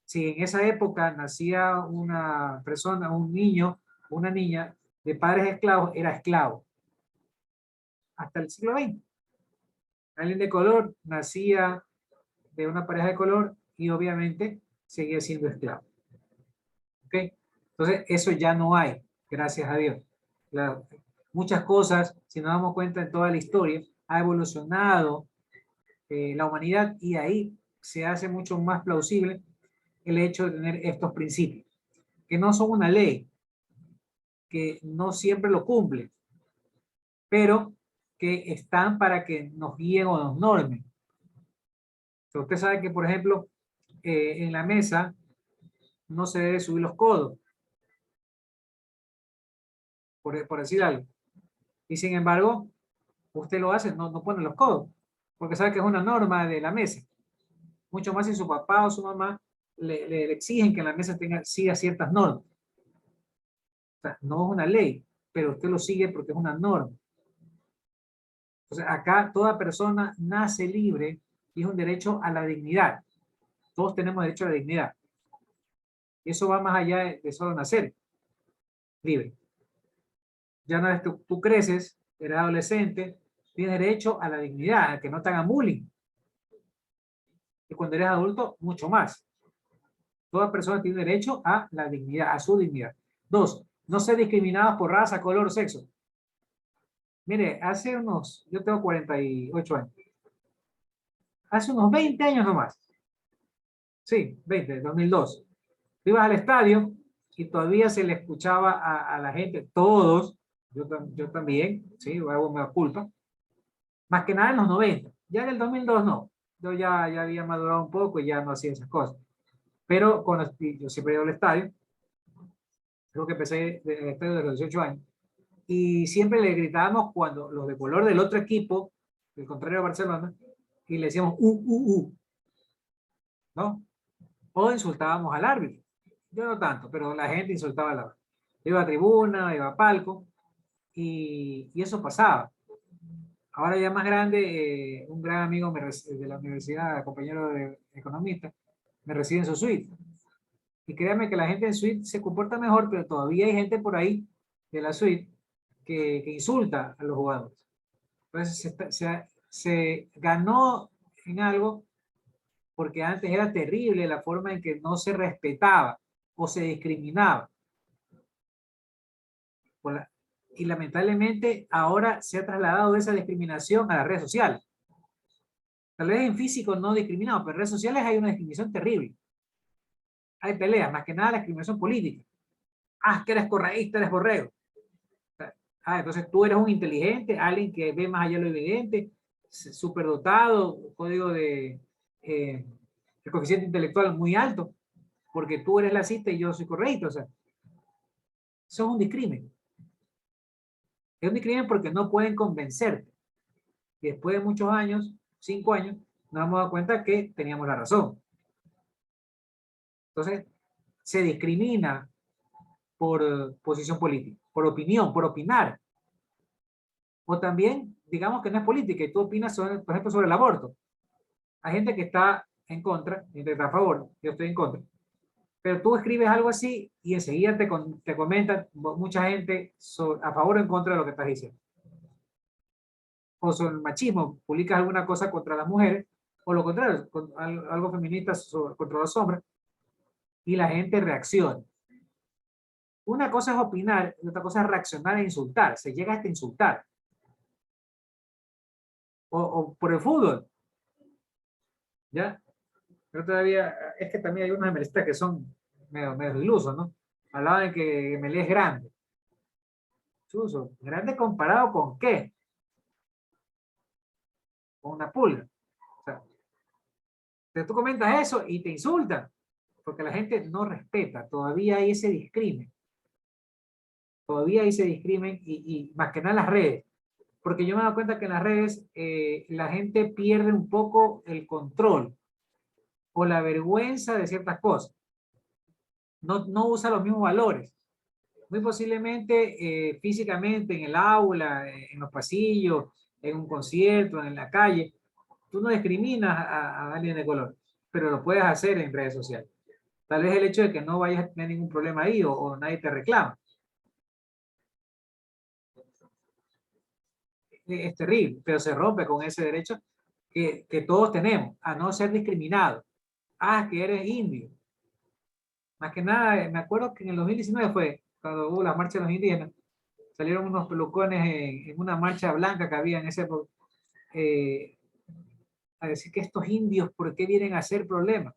[SPEAKER 1] Si en esa época nacía una persona, un niño, una niña de padres esclavos, era esclavo. Hasta el siglo XX. Alguien de color nacía de una pareja de color y obviamente seguía siendo esclavo. ¿Ok? Entonces eso ya no hay, gracias a Dios. Muchas cosas, si nos damos cuenta en toda la historia, ha evolucionado la humanidad y ahí se hace mucho más plausible el hecho de tener estos principios, que no son una ley, que no siempre lo cumplen, pero que están para que nos guíen o nos normen. Usted sabe que, por ejemplo, en la mesa no se debe subir los codos, por decir algo. Y sin embargo, usted lo hace, no pone los codos, porque sabe que es una norma de la mesa. Mucho más si su papá o su mamá le exigen que la mesa siga ciertas normas. O sea, no es una ley, pero usted lo sigue porque es una norma. Entonces, acá toda persona nace libre y es un derecho a la dignidad. Todos tenemos derecho a la dignidad. Y eso va más allá de solo nacer libre. Ya una vez tú creces, eres adolescente, tienes derecho a la dignidad, a que no te hagan bullying. Y cuando eres adulto, mucho más. Toda persona tiene derecho a la dignidad, a su dignidad. 2, no ser discriminados por raza, color, sexo. Mire, yo tengo 48 años. Hace unos 20 años nomás. Sí, 20, 2002. Tú ibas al estadio y todavía se le escuchaba a la gente, todos, yo también, sí, hago mi culpa, más que nada en los 90. Ya en el 2002 no. Yo ya había madurado un poco y ya no hacía esas cosas. Pero yo siempre iba al estadio. Creo que empecé en el estadio de los 18 años. Y siempre le gritábamos cuando los de color del otro equipo, del contrario a Barcelona, y le decíamos ¿no? O insultábamos al árbitro. Yo no tanto, pero la gente insultaba al árbitro. Iba a tribuna, iba a palco, y eso pasaba. Ahora ya más grande, un gran amigo de la universidad, compañero de economista, me recibe en su suite. Y créanme que la gente en suite se comporta mejor, pero todavía hay gente por ahí de la suite que insulta a los jugadores. Entonces se ganó en algo porque antes era terrible la forma en que no se respetaba o se discriminaba. Y lamentablemente ahora se ha trasladado esa discriminación a las redes sociales. Tal vez en físico no discriminado, pero en redes sociales hay una discriminación terrible. Hay peleas, más que nada la discriminación política. Que eres correísta, eres borrego. Entonces tú eres un inteligente, alguien que ve más allá de lo evidente, superdotado, código de el coeficiente intelectual muy alto, porque tú eres lacista y yo soy correísta. O sea, eso es un discrimen. Es un discrimen porque no pueden convencerte. Y después de muchos años, 5 años, nos hemos dado cuenta que teníamos la razón. Entonces, se discrimina por posición política, por opinión, por opinar. O también, digamos que no es política y tú opinas, por ejemplo, sobre el aborto. Hay gente que está en contra, gente que está a favor, yo estoy en contra. Pero tú escribes algo así y enseguida te comentan mucha gente a favor o en contra de lo que estás diciendo. O sobre el machismo, publicas alguna cosa contra las mujeres, o lo contrario, algo feminista contra los hombres, y la gente reacciona. Una cosa es opinar y otra cosa es reaccionar e insultar. Se llega hasta insultar. O por el fútbol. ¿Ya? Pero todavía, es que también hay unos emeristas que son medio ilusos, ¿no? Hablaban de que Melé es grande. Chuso, ¿grande comparado con qué? Con una pulga. O sea, tú comentas eso y te insultan, porque la gente no respeta. Todavía hay ese discrimen. Todavía hay ese discrimen y más que nada en las redes. Porque yo me he dado cuenta que en las redes la gente pierde un poco el control o la vergüenza de ciertas cosas. No usa los mismos valores. Muy posiblemente físicamente en el aula, en los pasillos, en un concierto, en la calle, tú no discriminas a alguien de color, pero lo puedes hacer en redes sociales. Tal vez el hecho de que no vayas a tener ningún problema ahí o nadie te reclama. Es terrible, pero se rompe con ese derecho que todos tenemos a no ser discriminados. Que eres indio. Más que nada, me acuerdo que en el 2019 fue cuando hubo la marcha de los indígenas, salieron unos pelucones en una marcha blanca que había en ese a decir que estos indios, ¿por qué vienen a hacer problemas?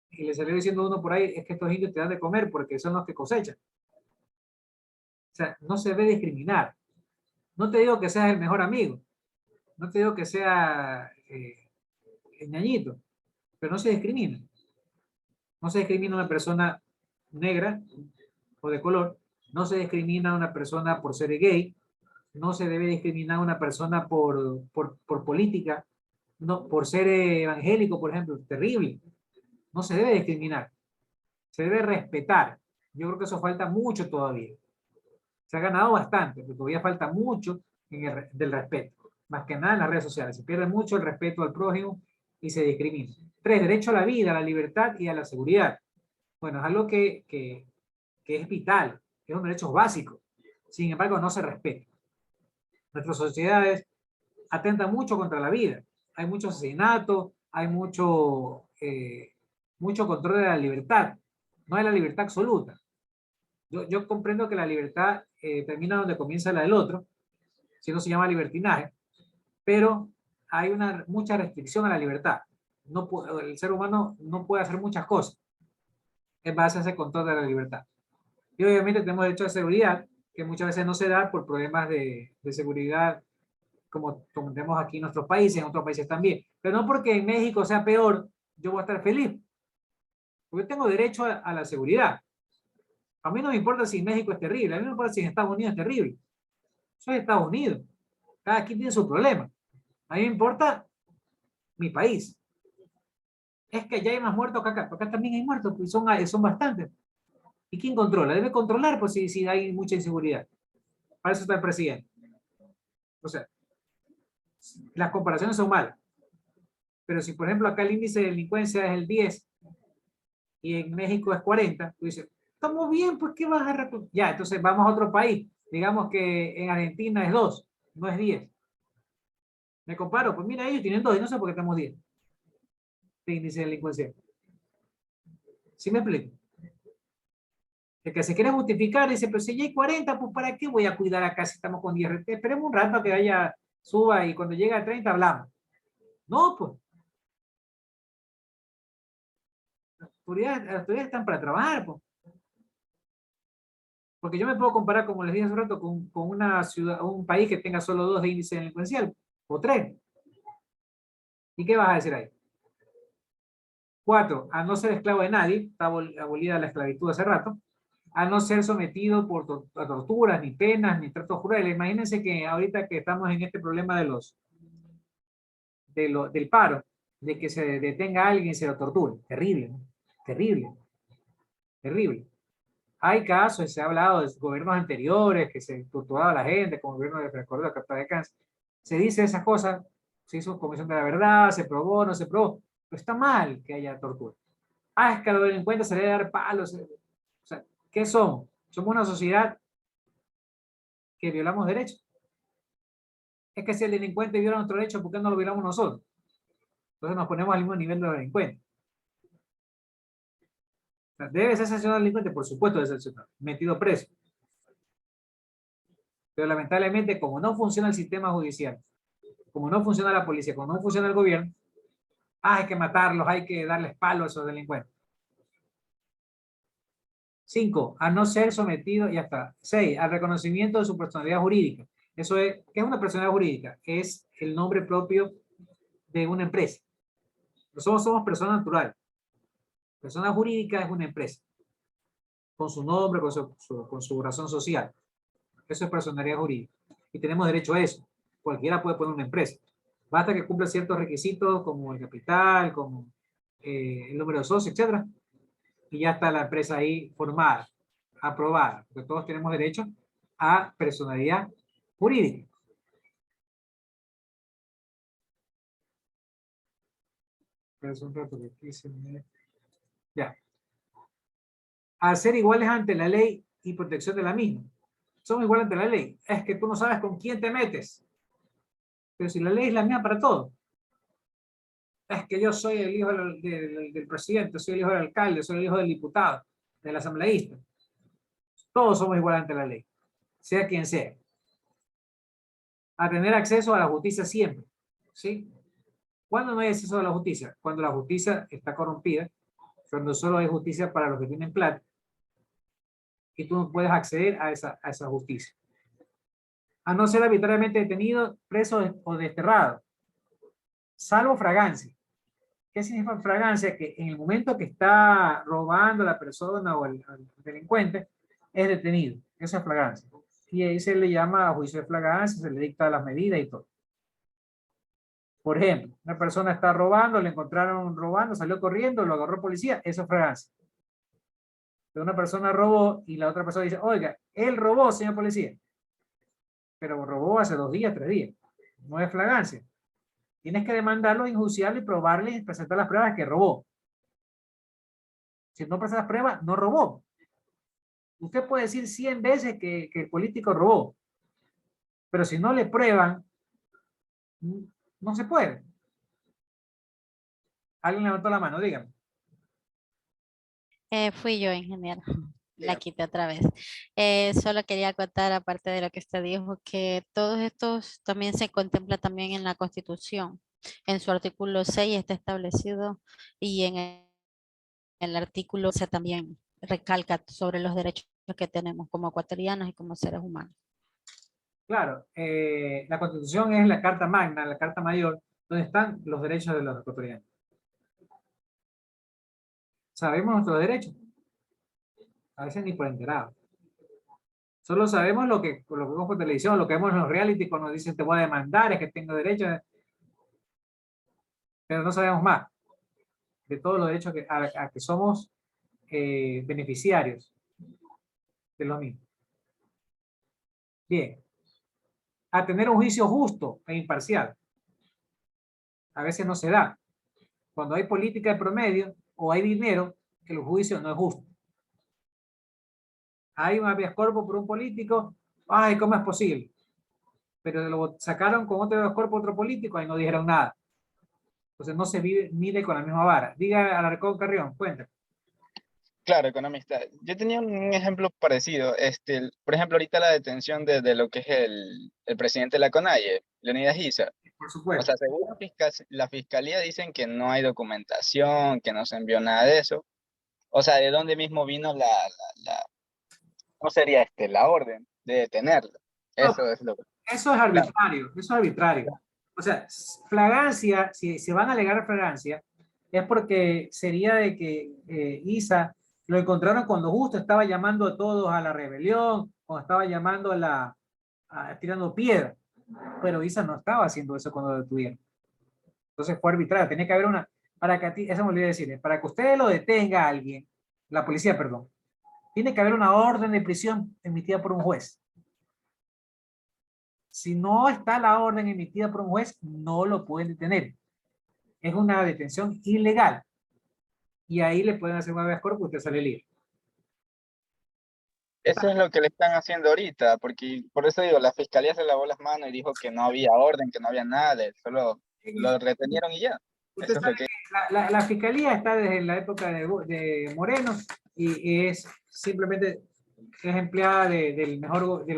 [SPEAKER 1] Y le salió diciendo uno por ahí, es que estos indios te dan de comer porque son los que cosechan. O sea, no se debe discriminar. No te digo que seas el mejor amigo. No te digo que sea el ñañito. Pero no se discrimina. No se discrimina a una persona negra o de color. No se discrimina a una persona por ser gay. No se debe discriminar a una persona por política. No, por ser evangélico, por ejemplo. Terrible. No se debe discriminar. Se debe respetar. Yo creo que eso falta mucho todavía. Se ha ganado bastante, pero todavía falta mucho del respeto. Más que nada en las redes sociales. Se pierde mucho el respeto al prójimo y se discrimina. 3, derecho a la vida, a la libertad y a la seguridad. Bueno, es algo que es vital, que es un derecho básico. Sin embargo, no se respeta. Nuestras sociedades atentan mucho contra la vida. Hay mucho asesinato, hay mucho control de la libertad. No hay la libertad absoluta. Yo comprendo que la libertad termina donde comienza la del otro, si no se llama libertinaje, pero hay mucha restricción a la libertad. El ser humano no puede hacer muchas cosas en base a ese control de la libertad. Y obviamente tenemos derecho a seguridad, que muchas veces no se da por problemas de seguridad, como tenemos aquí en nuestros países, en otros países también. Pero no porque en México sea peor, yo voy a estar feliz. Porque yo tengo derecho a la seguridad. A mí no me importa si en México es terrible, a mí no me importa si en Estados Unidos es terrible. Soy Estados Unidos. Cada quien tiene su problema. A mí me importa mi país. Es que allá hay más muertos que acá. Acá también hay muertos, pues son bastantes. ¿Y quién controla? Debe controlar, pues, si hay mucha inseguridad. Para eso está el presidente. O sea, las comparaciones son malas. Pero si, por ejemplo, acá el índice de delincuencia es el 10 y en México es 40, tú dices, estamos bien, pues, ¿qué vas a reclutar? Ya, entonces vamos a otro país. Digamos que en Argentina es 2, no es 10. Me comparo, pues mira, ellos tienen 2 y no sé por qué tenemos 10 de índice de delincuencia. ¿Sí me explico? El que se quiere justificar dice, pero si ya hay 40, pues ¿para qué voy a cuidar acá si estamos con 10? Esperemos un rato que vaya, suba y cuando llegue a 30 hablamos. No, pues. Las autoridades están para trabajar, pues. Porque yo me puedo comparar, como les dije hace un rato, con una ciudad, un país que tenga solo 2 de índice delincuencial, o 3. ¿Y qué vas a decir ahí? 4, a no ser esclavo de nadie, está abolida la esclavitud hace rato, a no ser sometido a torturas, ni penas, ni tratos crueles. Imagínense que ahorita que estamos en este problema del paro, de que se detenga a alguien y se lo torture. Terrible, ¿no? Terrible. Terrible. Hay casos, se ha hablado de gobiernos anteriores que se torturaba a la gente, como el gobierno de Franco de Carta de Cáncer. Se dice esas cosas, se hizo comisión de la verdad, se probó, no se probó. Pero está mal que haya tortura. Es que a los delincuentes se le debe dar palos. O sea, ¿qué somos? Somos una sociedad que violamos derechos. Es que si el delincuente viola nuestro derecho, ¿por qué no lo violamos nosotros? Entonces nos ponemos al mismo nivel de los delincuentes. O sea, ¿debe ser sancionado el delincuente? Por supuesto debe ser sancionado, metido preso. Pero lamentablemente, como no funciona el sistema judicial, como no funciona la policía, como no funciona el gobierno, hay que matarlos, hay que darles palos a esos delincuentes. 5, a no ser sometido, y hasta 6, al reconocimiento de su personalidad jurídica. Eso es, ¿qué es una personalidad jurídica? Es el nombre propio de una empresa. Nosotros somos personas naturales. Persona jurídica es una empresa, con su nombre, con su razón social. Eso es personalidad jurídica. Y tenemos derecho a eso. Cualquiera puede poner una empresa. Basta que cumpla ciertos requisitos como el capital, como el número de socios, etc. Y ya está la empresa ahí formada, aprobada. Porque todos tenemos derecho a personalidad jurídica. Un rato que aquí se me... Ya. A ser iguales ante la ley y protección de la misma. Somos iguales ante la ley. Es que tú no sabes con quién te metes. Pero si la ley es la misma para todos. Es que yo soy el hijo del presidente, soy el hijo del alcalde, soy el hijo del diputado, del asambleísta. Todos somos iguales ante la ley, sea quien sea. A tener acceso a la justicia siempre. ¿Sí? ¿Cuándo no hay acceso a la justicia? Cuando la justicia está corrompida, cuando solo hay justicia para los que tienen plata, y tú no puedes acceder a esa justicia. A no ser arbitrariamente detenido, preso o desterrado, salvo fragancia. ¿Qué significa fragancia? Que en el momento que está robando la persona o el delincuente, es detenido. Eso es fragancia. Y ahí se le llama juicio de fragancia, se le dicta las medidas y todo. Por ejemplo, una persona está robando, le encontraron robando, salió corriendo, lo agarró policía, eso es fragancia. Pero una persona robó y la otra persona dice, oiga, él robó, señor policía. Pero robó hace 2 días, 3 días. No es flagrancia. Tienes que demandarlo, enjuiciarlo y probarle y presentar las pruebas que robó. Si no presenta las pruebas, no robó. Usted puede decir 100 veces que el político robó. Pero si no le prueban, no se puede. Alguien levantó la mano, dígame.
[SPEAKER 3] Fui yo, ingeniero. La quité otra vez. Solo quería acotar, aparte de lo que usted dijo, que todos estos también se contempla también en la Constitución. En su artículo 6 está establecido y en el artículo 11 también recalca sobre los derechos que tenemos como ecuatorianos y como seres humanos.
[SPEAKER 1] Claro, la Constitución es la Carta Magna, la Carta Mayor, donde están los derechos de los ecuatorianos. ¿Sabemos nuestros derechos? A veces ni por enterado. Solo sabemos lo que vemos por televisión, lo que vemos en los reality cuando dicen te voy a demandar, es que tengo derechos. Pero no sabemos más de todos los derechos a que somos beneficiarios de los mismos. Bien. A tener un juicio justo e imparcial. A veces no se da. Cuando hay política de promedio o hay dinero, el juicio no es justo. Hay un habeas corpus por un político, ay, ¿cómo es posible? Pero lo sacaron con otro habeas corpus otro político y no dijeron nada. Entonces no se mide con la misma vara. Diga Alarcón Carrión, cuenta.
[SPEAKER 15] Claro, economista. Yo tenía un ejemplo parecido. Por ejemplo, ahorita la detención de lo que es el presidente de la CONAIE, Leonidas Issa.
[SPEAKER 1] Por
[SPEAKER 15] O
[SPEAKER 1] supuesto.
[SPEAKER 15] sea, según la fiscalía dicen que no hay documentación, que no se envió nada de eso. O sea, ¿de dónde mismo vino ¿cómo sería la orden de detenerlo? Eso es lo que...
[SPEAKER 1] Eso es arbitrario, eso es arbitrario. O sea, flagrancia, si se van a alegar flagrancia, es porque sería de que Isa lo encontraron cuando justo estaba llamando a todos a la rebelión, o estaba llamando tirando piedra. Pero Isa no estaba haciendo eso cuando lo detuvieron. Entonces fue arbitrario. Tenía que haber una, para que eso me olvidé decirles, para que usted lo detenga a alguien, la policía, perdón, tiene que haber una orden de prisión emitida por un juez. Si no está la orden emitida por un juez, no lo pueden detener. Es una detención ilegal. Y ahí le pueden hacer un habeas corpus y usted sale libre.
[SPEAKER 15] Eso es lo que le están haciendo ahorita, porque por eso digo, la fiscalía se lavó las manos y dijo que no había orden, que no había nada, solo lo retenieron y ya.
[SPEAKER 1] Usted sabe que la fiscalía está desde la época de Moreno y es simplemente empleada del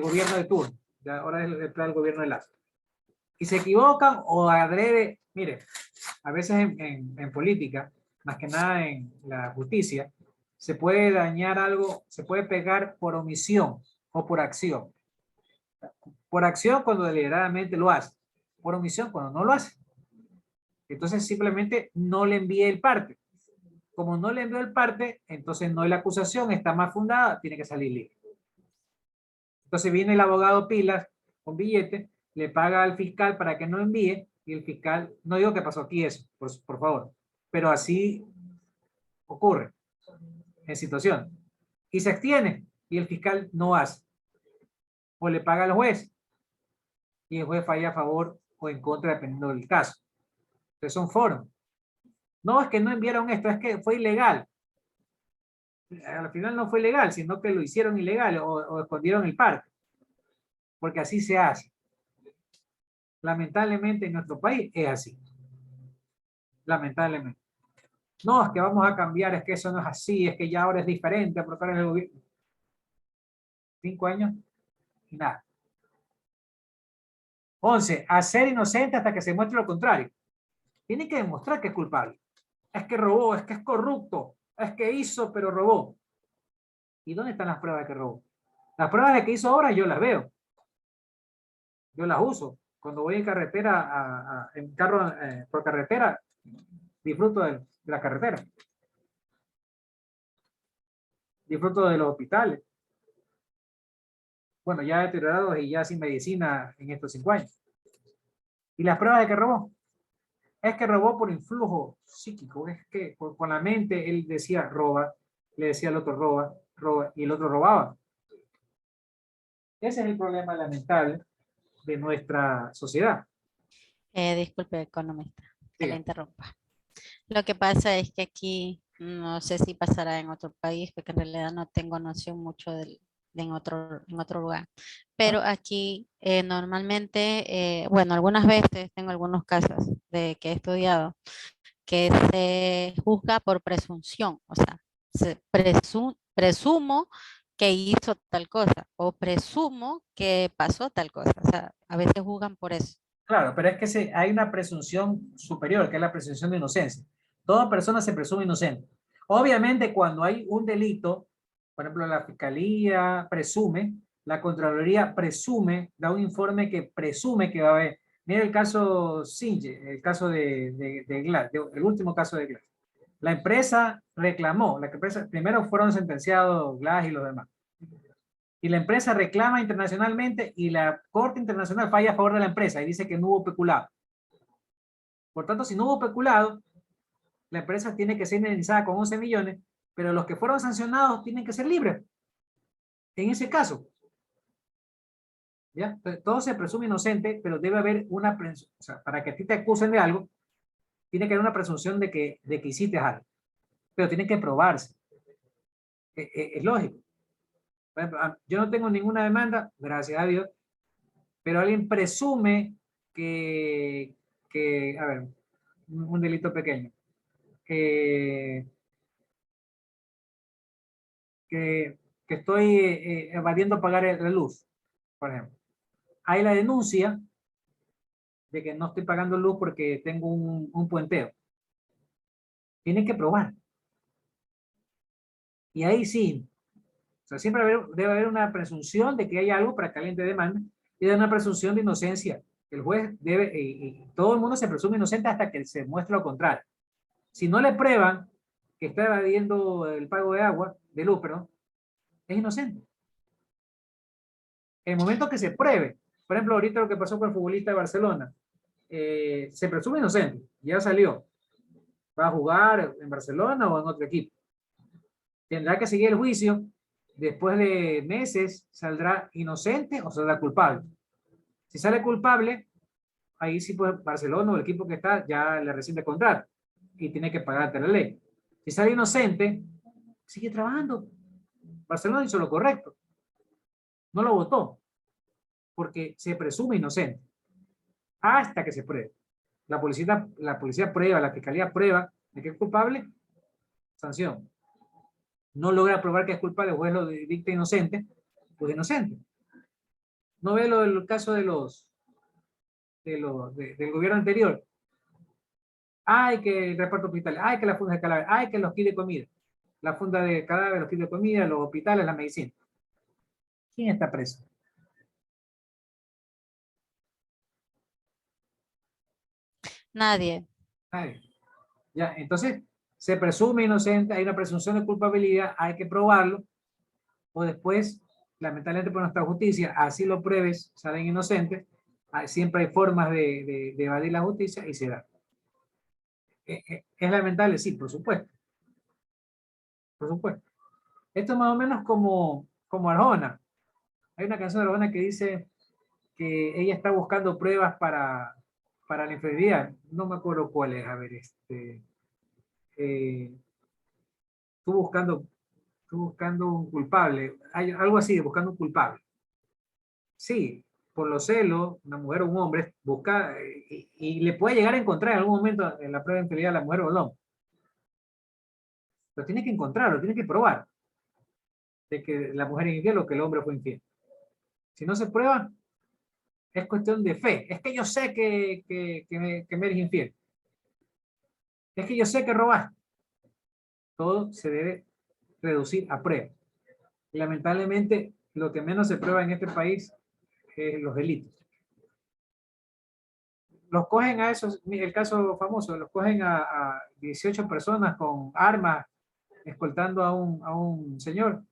[SPEAKER 1] gobierno de turno. Ahora es empleada del gobierno de Lazo. Y se equivocan o adrede, mire, a veces en política, más que nada en la justicia, se puede dañar algo, se puede pegar por omisión o por acción. Por acción cuando deliberadamente lo hace, por omisión cuando no lo hace. Entonces simplemente no le envíe el parte. Como no le envió el parte, entonces no hay la acusación, está más fundada, tiene que salir libre. Entonces viene el abogado pilas con billete, le paga al fiscal para que no envíe y el fiscal, no digo que pasó aquí eso, por favor, pero así ocurre en situación. Y se extiende y el fiscal no hace. O le paga al juez y el juez falla a favor o en contra dependiendo del caso. Entonces son foros. No, es que no enviaron esto, es que fue ilegal. Al final no fue legal, sino que lo hicieron ilegal o escondieron el parte. Porque así se hace. Lamentablemente en nuestro país es así. Lamentablemente. No, es que vamos a cambiar, es que eso no es así, es que ya ahora es diferente, porque ahora es el gobierno. 5 años y nada. 11. Hacer inocente hasta que se muestre lo contrario. Tiene que demostrar que es culpable. Es que robó, es que es corrupto, es que hizo pero robó. ¿Y dónde están las pruebas de que robó? Las pruebas de que hizo ahora yo las veo. Yo las uso. Cuando voy en carretera, en carro por carretera, disfruto de la carretera. Disfruto de los hospitales. Bueno, ya deteriorados y ya sin medicina en estos 5 años. ¿Y las pruebas de que robó? Es que robó por influjo psíquico. Es que con la mente él decía roba, le decía al otro roba, y el otro robaba. Ese es el problema lamentable de nuestra sociedad.
[SPEAKER 3] Disculpe, economista, que
[SPEAKER 1] Sí.
[SPEAKER 3] le interrumpa. Lo que pasa es que aquí, no sé si pasará en otro país, porque en realidad no tengo noción mucho en otro lugar. Pero aquí normalmente, bueno, algunas veces tengo algunos casos de que he estudiado que se juzga por presunción, o sea, presumo que hizo tal cosa o presumo que pasó tal cosa, o sea, a veces juzgan por eso.
[SPEAKER 1] Claro, pero es que hay una presunción superior, que es la presunción de inocencia. Toda persona se presume inocente. Obviamente, cuando hay un delito, por ejemplo, la fiscalía presume, la Contraloría presume, da un informe que presume que va a haber. Mira el caso Singe, el caso de Glass, el último caso de Glass. La empresa reclamó, primero fueron sentenciados Glass y los demás. Y la empresa reclama internacionalmente y la Corte Internacional falla a favor de la empresa y dice que no hubo peculado. Por tanto, si no hubo peculado, la empresa tiene que ser indemnizada con 11 millones, pero los que fueron sancionados tienen que ser libres. En ese caso, ¿ya? Entonces, todo se presume inocente, pero debe haber una presunción, o sea, para que a ti te acusen de algo, tiene que haber una presunción de que hiciste algo, pero tiene que probarse. Es lógico. Por ejemplo, yo no tengo ninguna demanda, gracias a Dios, pero alguien presume que a ver, un delito pequeño, que estoy evadiendo pagar la luz, por ejemplo. Hay la denuncia de que no estoy pagando luz porque tengo un puenteo. Tienen que probar. Y ahí sí, o sea, siempre debe haber una presunción de que hay algo para que alguien te demande y de una presunción de inocencia. El juez debe, y todo el mundo se presume inocente hasta que se muestre lo contrario. Si no le prueban que está evadiendo el pago de agua, de luz, perdón, es inocente. En el momento que se pruebe, por ejemplo, ahorita lo que pasó con el futbolista de Barcelona, se presume inocente, ya salió. Va a jugar en Barcelona o en otro equipo. Tendrá que seguir el juicio. Después de meses saldrá inocente o saldrá culpable. Si sale culpable, ahí sí pues Barcelona o el equipo que está ya le rescinde contrato y tiene que pagarte la ley. Si sale inocente, sigue trabajando. Barcelona hizo lo correcto. No lo votó porque se presume inocente hasta que se pruebe. La policía prueba, la fiscalía prueba de que es culpable, sanción. No logra probar que es culpable, el juez lo dicta inocente, pues inocente. ¿No ve el caso del gobierno anterior? Ay, que el reparto hospital, ay, que la funda de cadáver, ay, que los kits de comida. La funda de cadáver, los kits de comida, los hospitales, la medicina. ¿Quién está preso?
[SPEAKER 3] Nadie.
[SPEAKER 1] Nadie. Ya, entonces, se presume inocente, hay una presunción de culpabilidad, hay que probarlo, o después, lamentablemente por nuestra justicia, así lo pruebes, salen inocentes, siempre hay formas de evadir la justicia y se da. ¿Es lamentable? Sí, por supuesto. Por supuesto. Esto es más o menos como Arjona. Hay una canción de Arjona que dice que ella está buscando pruebas para la infidelidad. No me acuerdo cuál es. A ver, tú buscando un culpable. Hay algo así, buscando un culpable. Sí, por los celos, una mujer o un hombre busca y le puede llegar a encontrar en algún momento en la prueba de infidelidad a la mujer o el hombre. Lo tiene que encontrar, lo tiene que probar de que la mujer es infiel o que el hombre fue infiel. Si no se prueba, es cuestión de fe. Es que yo sé que me eres infiel. Es que yo sé que robaste. Todo se debe reducir a prueba. Y lamentablemente, lo que menos se prueba en este país es los delitos. Los cogen a esos, el caso famoso, los cogen a 18 personas con armas escoltando a un señor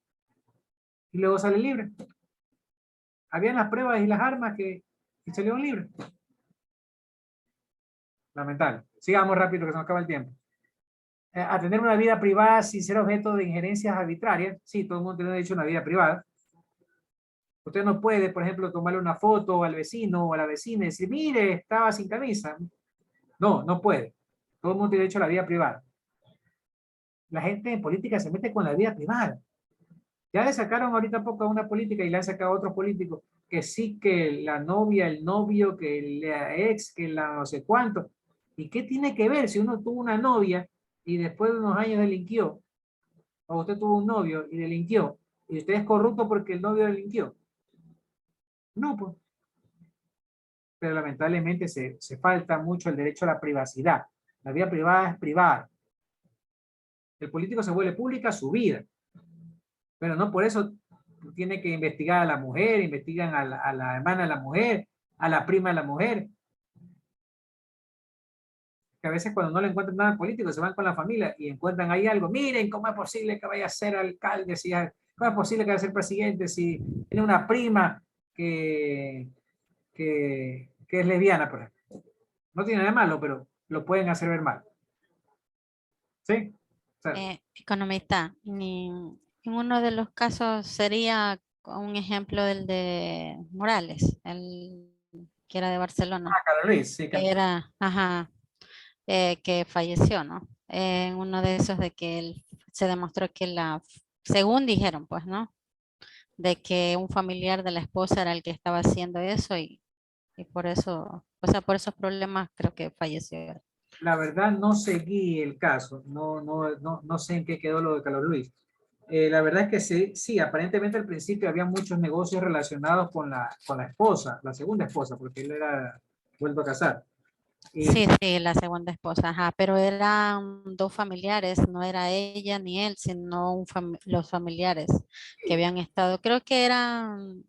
[SPEAKER 1] y luego sale libre. Habían las pruebas y las armas y salieron libres. Lamentable. Sigamos rápido que se nos acaba el tiempo. a tener una vida privada sin ser objeto de injerencias arbitrarias. Sí, todo el mundo tiene derecho a una vida privada. Usted no puede, por ejemplo, tomarle una foto al vecino o a la vecina y decir, mire, estaba sin camisa. No, no puede. Todo el mundo tiene derecho a la vida privada. La gente en política se mete con la vida privada. Ya le sacaron ahorita poco a una política y le han sacado a otros políticos que sí, que la novia, el novio, que la ex, que la no sé cuánto. ¿Y qué tiene que ver si uno tuvo una novia y después de unos años delinquió? O usted tuvo un novio y delinquió. Y usted es corrupto porque el novio delinquió. No, pues. Pero lamentablemente se falta mucho el derecho a la privacidad. La vida privada es privada. El político se vuelve pública su vida. Pero no por eso tiene que investigar a la mujer, investigan a la hermana de la mujer, a la prima de la mujer. Que a veces cuando no le encuentran nada político se van con la familia y encuentran ahí algo. Miren, ¿cómo es posible que vaya a ser alcalde? ¿Cómo es posible que vaya a ser presidente si tiene una prima que es lesbiana, por ejemplo? No tiene nada de malo, pero lo pueden hacer ver mal. ¿Sí? O sea,
[SPEAKER 3] Economista, en uno de los casos sería un ejemplo del de Morales, el que era de Barcelona.
[SPEAKER 1] Carlos Luis, sí.
[SPEAKER 3] Que era, ajá, que falleció, ¿no? En uno de esos de que él se demostró que según dijeron, pues, ¿no? De que un familiar de la esposa era el que estaba haciendo eso y por eso, o sea, por esos problemas creo que falleció.
[SPEAKER 1] La verdad no seguí el caso, no sé en qué quedó lo de Carlos Luis. La verdad es que sí, aparentemente al principio había muchos negocios relacionados con la esposa, la segunda esposa, porque él era vuelto a casar.
[SPEAKER 3] Sí, la segunda esposa, ajá, pero eran dos familiares, no era ella ni él, sino los familiares que habían estado, creo que eran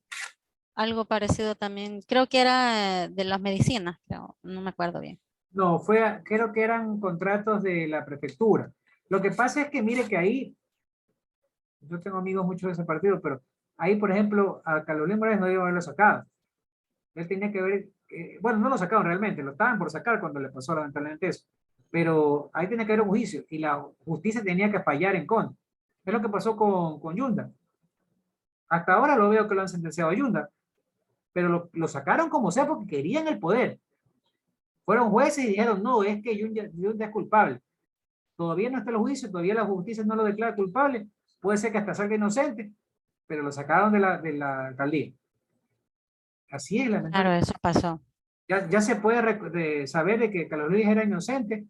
[SPEAKER 3] algo parecido también, creo que era de las medicinas, pero no me acuerdo bien.
[SPEAKER 1] No, creo que eran contratos de la prefectura. Lo que pasa es que mire que ahí, yo tengo amigos muchos de ese partido, pero ahí, por ejemplo, a Carlos Luis Morales no iba a haberlo sacado. Él tenía que ver, bueno, no lo sacaron realmente, lo estaban por sacar cuando le pasó lamentablemente eso. Pero ahí tenía que haber un juicio y la justicia tenía que fallar en contra. Es lo que pasó con Yunda. Hasta ahora lo veo que lo han sentenciado a Yunda, pero lo sacaron como sea porque querían el poder. Fueron jueces y dijeron, no, es que Yunda es culpable. Todavía no está el juicio, todavía la justicia no lo declara culpable. Puede ser que hasta salga inocente, pero lo sacaron de la alcaldía. Así es, lamentablemente.
[SPEAKER 3] Claro, eso pasó.
[SPEAKER 1] Ya se puede saber de que Carlos Luis era inocente,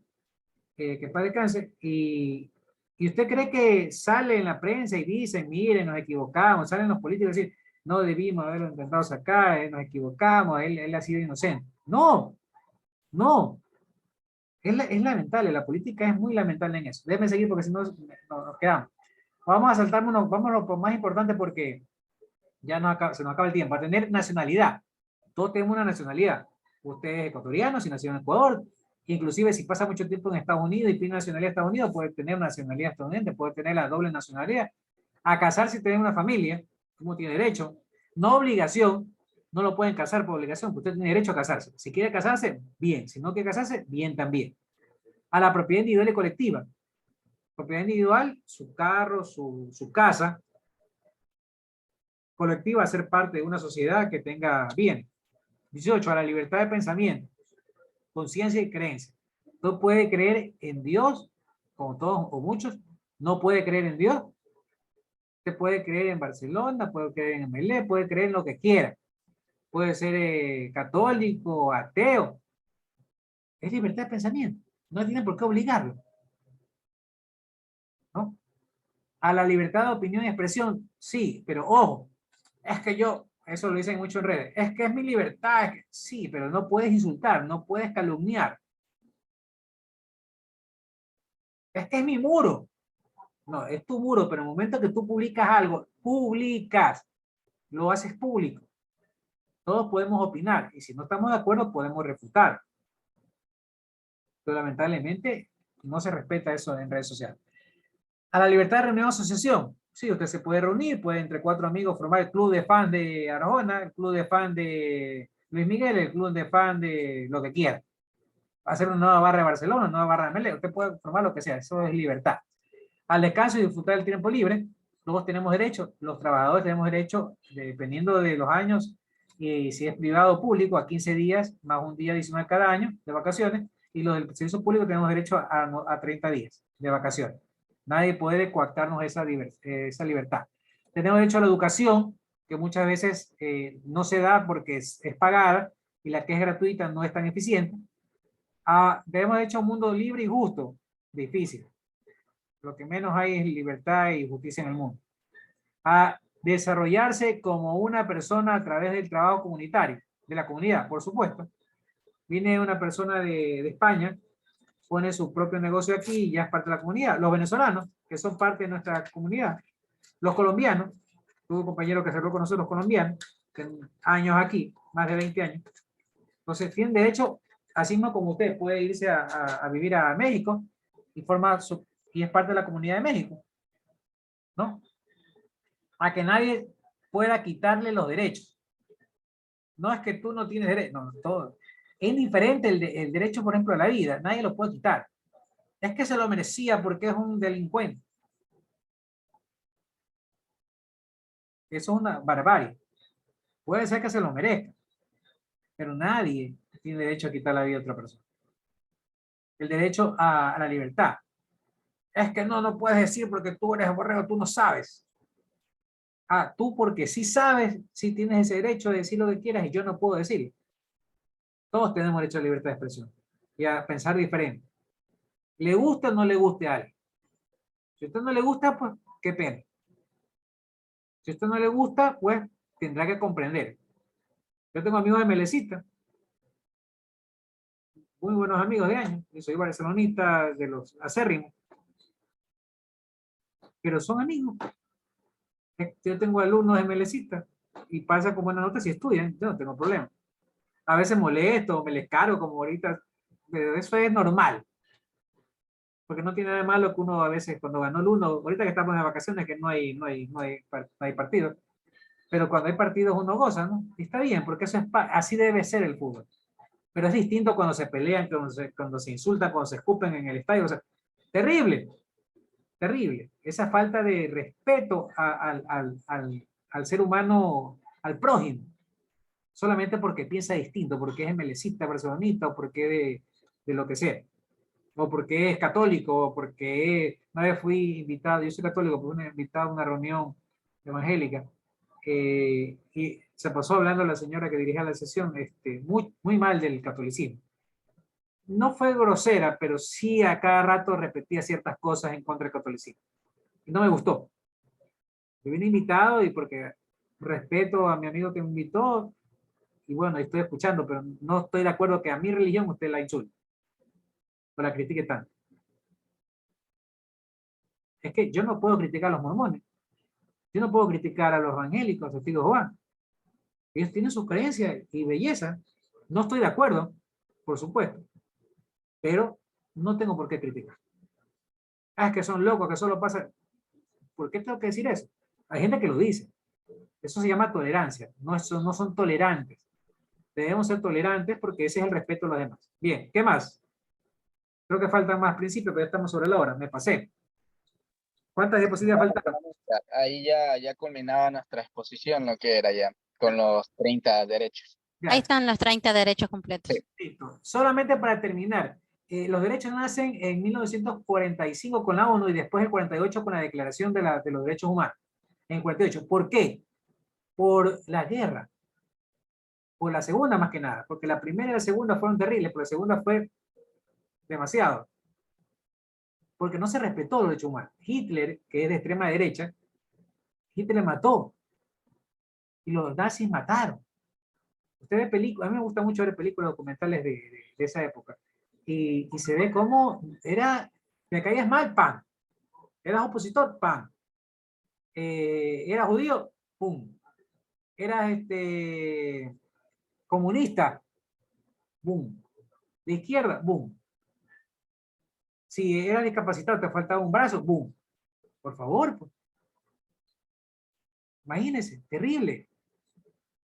[SPEAKER 1] que padece cáncer, y usted cree que sale en la prensa y dicen, miren, nos equivocamos, salen los políticos y dicen, no debimos haberlo intentado sacar, nos equivocamos, él ha sido inocente. No, no. Es lamentable, la política es muy lamentable en eso. Déjenme seguir porque si no nos quedamos. Vamos a saltarnos, vamos a lo más importante porque ya se nos acaba el tiempo. A tener nacionalidad. Todos tenemos una nacionalidad. Usted es ecuatoriano, si nació en Ecuador. Inclusive si pasa mucho tiempo en Estados Unidos y tiene nacionalidad de Estados Unidos, puede tener nacionalidad estadounidense, puede tener la doble nacionalidad. A casarse y tener una familia, como tiene derecho. No obligación, no lo pueden casar por obligación, porque usted tiene derecho a casarse. Si quiere casarse, bien. Si no quiere casarse, bien también. A la propiedad individual y colectiva. Propiedad individual, su carro, su casa. Colectiva, ser parte de una sociedad que tenga bien. 18, a la libertad de pensamiento, conciencia y creencia. No puede creer en Dios, como todos o muchos, no puede creer en Dios. Usted puede creer en Barcelona, puede creer en MLE, puede creer en lo que quiera. Puede ser católico, ateo. Es libertad de pensamiento. No tiene por qué obligarlo. ¿No? A la libertad de opinión y expresión, sí, pero ojo, es que eso lo dicen mucho en redes, es que es mi libertad, sí, pero no puedes insultar, no puedes calumniar. Es que es mi muro. No, es tu muro, pero en el momento que tú publicas algo, lo haces público. Todos podemos opinar, y si no estamos de acuerdo, podemos refutar. Pero lamentablemente no se respeta eso en redes sociales. A la libertad de reunión o asociación. Sí, usted se puede reunir, puede entre 4 amigos formar el club de fans de Arjona, el club de fans de Luis Miguel, el club de fans de lo que quiera. hacer una nueva barra de Barcelona, una nueva barra de Melé, usted puede formar lo que sea, eso es libertad. Al descanso y disfrutar del tiempo libre, todos tenemos derecho, los trabajadores tenemos derecho, dependiendo de los años, y si es privado o público, a 15 días, más un día adicional cada año de vacaciones, y los del servicio público tenemos derecho a 30 días de vacaciones. Nadie puede coartarnos esa libertad. Tenemos derecho a la educación, que muchas veces no se da porque es pagada, y la que es gratuita no es tan eficiente. Tenemos derecho a un mundo libre y justo, difícil. Lo que menos hay es libertad y justicia en el mundo. A desarrollarse como una persona a través del trabajo comunitario, de la comunidad, por supuesto. Viene una persona de España, pone su propio negocio aquí y ya es parte de la comunidad. Los venezolanos, que son parte de nuestra comunidad. Los colombianos, tuve un compañero que cerró con nosotros, colombianos, que años aquí, más de 20 años. Entonces tienen derecho, así mismo como usted puede irse a vivir a México y es parte de la comunidad de México, ¿no? A que nadie pueda quitarle los derechos. No es que tú no tienes derecho, no, todo. Es diferente el derecho, por ejemplo, a la vida, nadie lo puede quitar. Es que se lo merecía porque es un delincuente. Eso es una barbarie. Puede ser que se lo merezca, pero nadie tiene derecho a quitar la vida a otra persona. El derecho a la libertad. Es que no puedes decir porque tú eres borrego, tú no sabes. Tú porque sí sabes, sí tienes ese derecho de decir lo que quieras y yo no puedo decirlo. Todos tenemos derecho a la libertad de expresión y a pensar diferente. ¿Le gusta o no le guste a alguien? Si a usted no le gusta, pues qué pena. Si a usted no le gusta, pues tendrá que comprender. Yo tengo amigos de MLCistas, muy buenos amigos de años. Yo soy barcelonista de los acérrimos. Pero son amigos. Yo tengo alumnos de MLCistas y pasa con buenas notas y estudian. Yo no tengo problema. A veces molesto, me les cargo como ahorita, pero eso es normal. Porque no tiene nada de malo que uno a veces cuando ganó el uno, ahorita que estamos de vacaciones que no hay partidos, pero cuando hay partidos uno goza, ¿no? Y está bien, porque eso es así debe ser el fútbol. Pero es distinto cuando se pelean, cuando se insultan, cuando se escupen en el estadio. O sea, terrible, terrible. Esa falta de respeto al ser humano, al prójimo, solamente porque piensa distinto, porque es MLCista, barcelonista, o porque de lo que sea, o porque es católico, o porque una vez fui invitado, yo soy católico, pero fui invitado a una reunión evangélica, y se pasó hablando la señora que dirigía la sesión, muy mal del catolicismo. No fue grosera, pero sí a cada rato repetía ciertas cosas en contra del catolicismo. Y no me gustó. Yo vine invitado y porque respeto a mi amigo que me invitó, y bueno, estoy escuchando, pero no estoy de acuerdo que a mi religión usted la insulte o la critique tanto. Es que yo no puedo criticar a los mormones. Yo no puedo criticar a los evangélicos, a los testigos de Jehová. Ellos tienen sus creencias y belleza. No estoy de acuerdo, por supuesto, pero no tengo por qué criticar. Es que son locos, que solo pasa. ¿Por qué tengo que decir eso? Hay gente que lo dice. Eso se llama tolerancia. No son tolerantes. Debemos ser tolerantes porque ese es el respeto a los demás. Bien, ¿qué más? Creo que faltan más principios, pero ya estamos sobre la hora. Me pasé. ¿Cuántas diapositivas faltan?
[SPEAKER 15] Ahí ya culminaba nuestra exposición, lo que era ya, con los 30 derechos.
[SPEAKER 3] Ahí están los 30 derechos completos.
[SPEAKER 1] Listo. Solamente para terminar, los derechos nacen en 1945 con la ONU y después en 48 con la Declaración de los Derechos Humanos. En 48. ¿Por qué? Por la guerra. Por la segunda más que nada. Porque la primera y la segunda fueron terribles, pero la segunda fue demasiado. Porque no se respetó los derechos humanos. Hitler, que es de extrema derecha, Hitler mató. Y los nazis mataron. Usted ve películas, a mí me gusta mucho ver películas documentales de esa época. Y se ve cómo me caías mal, ¡pam! Eras opositor, ¡pam! Eras judío, ¡pum! Eras comunista, ¡bum! De izquierda, ¡bum! Si eras discapacitado, te faltaba un brazo, ¡bum! Por favor, pues. Imagínense, terrible.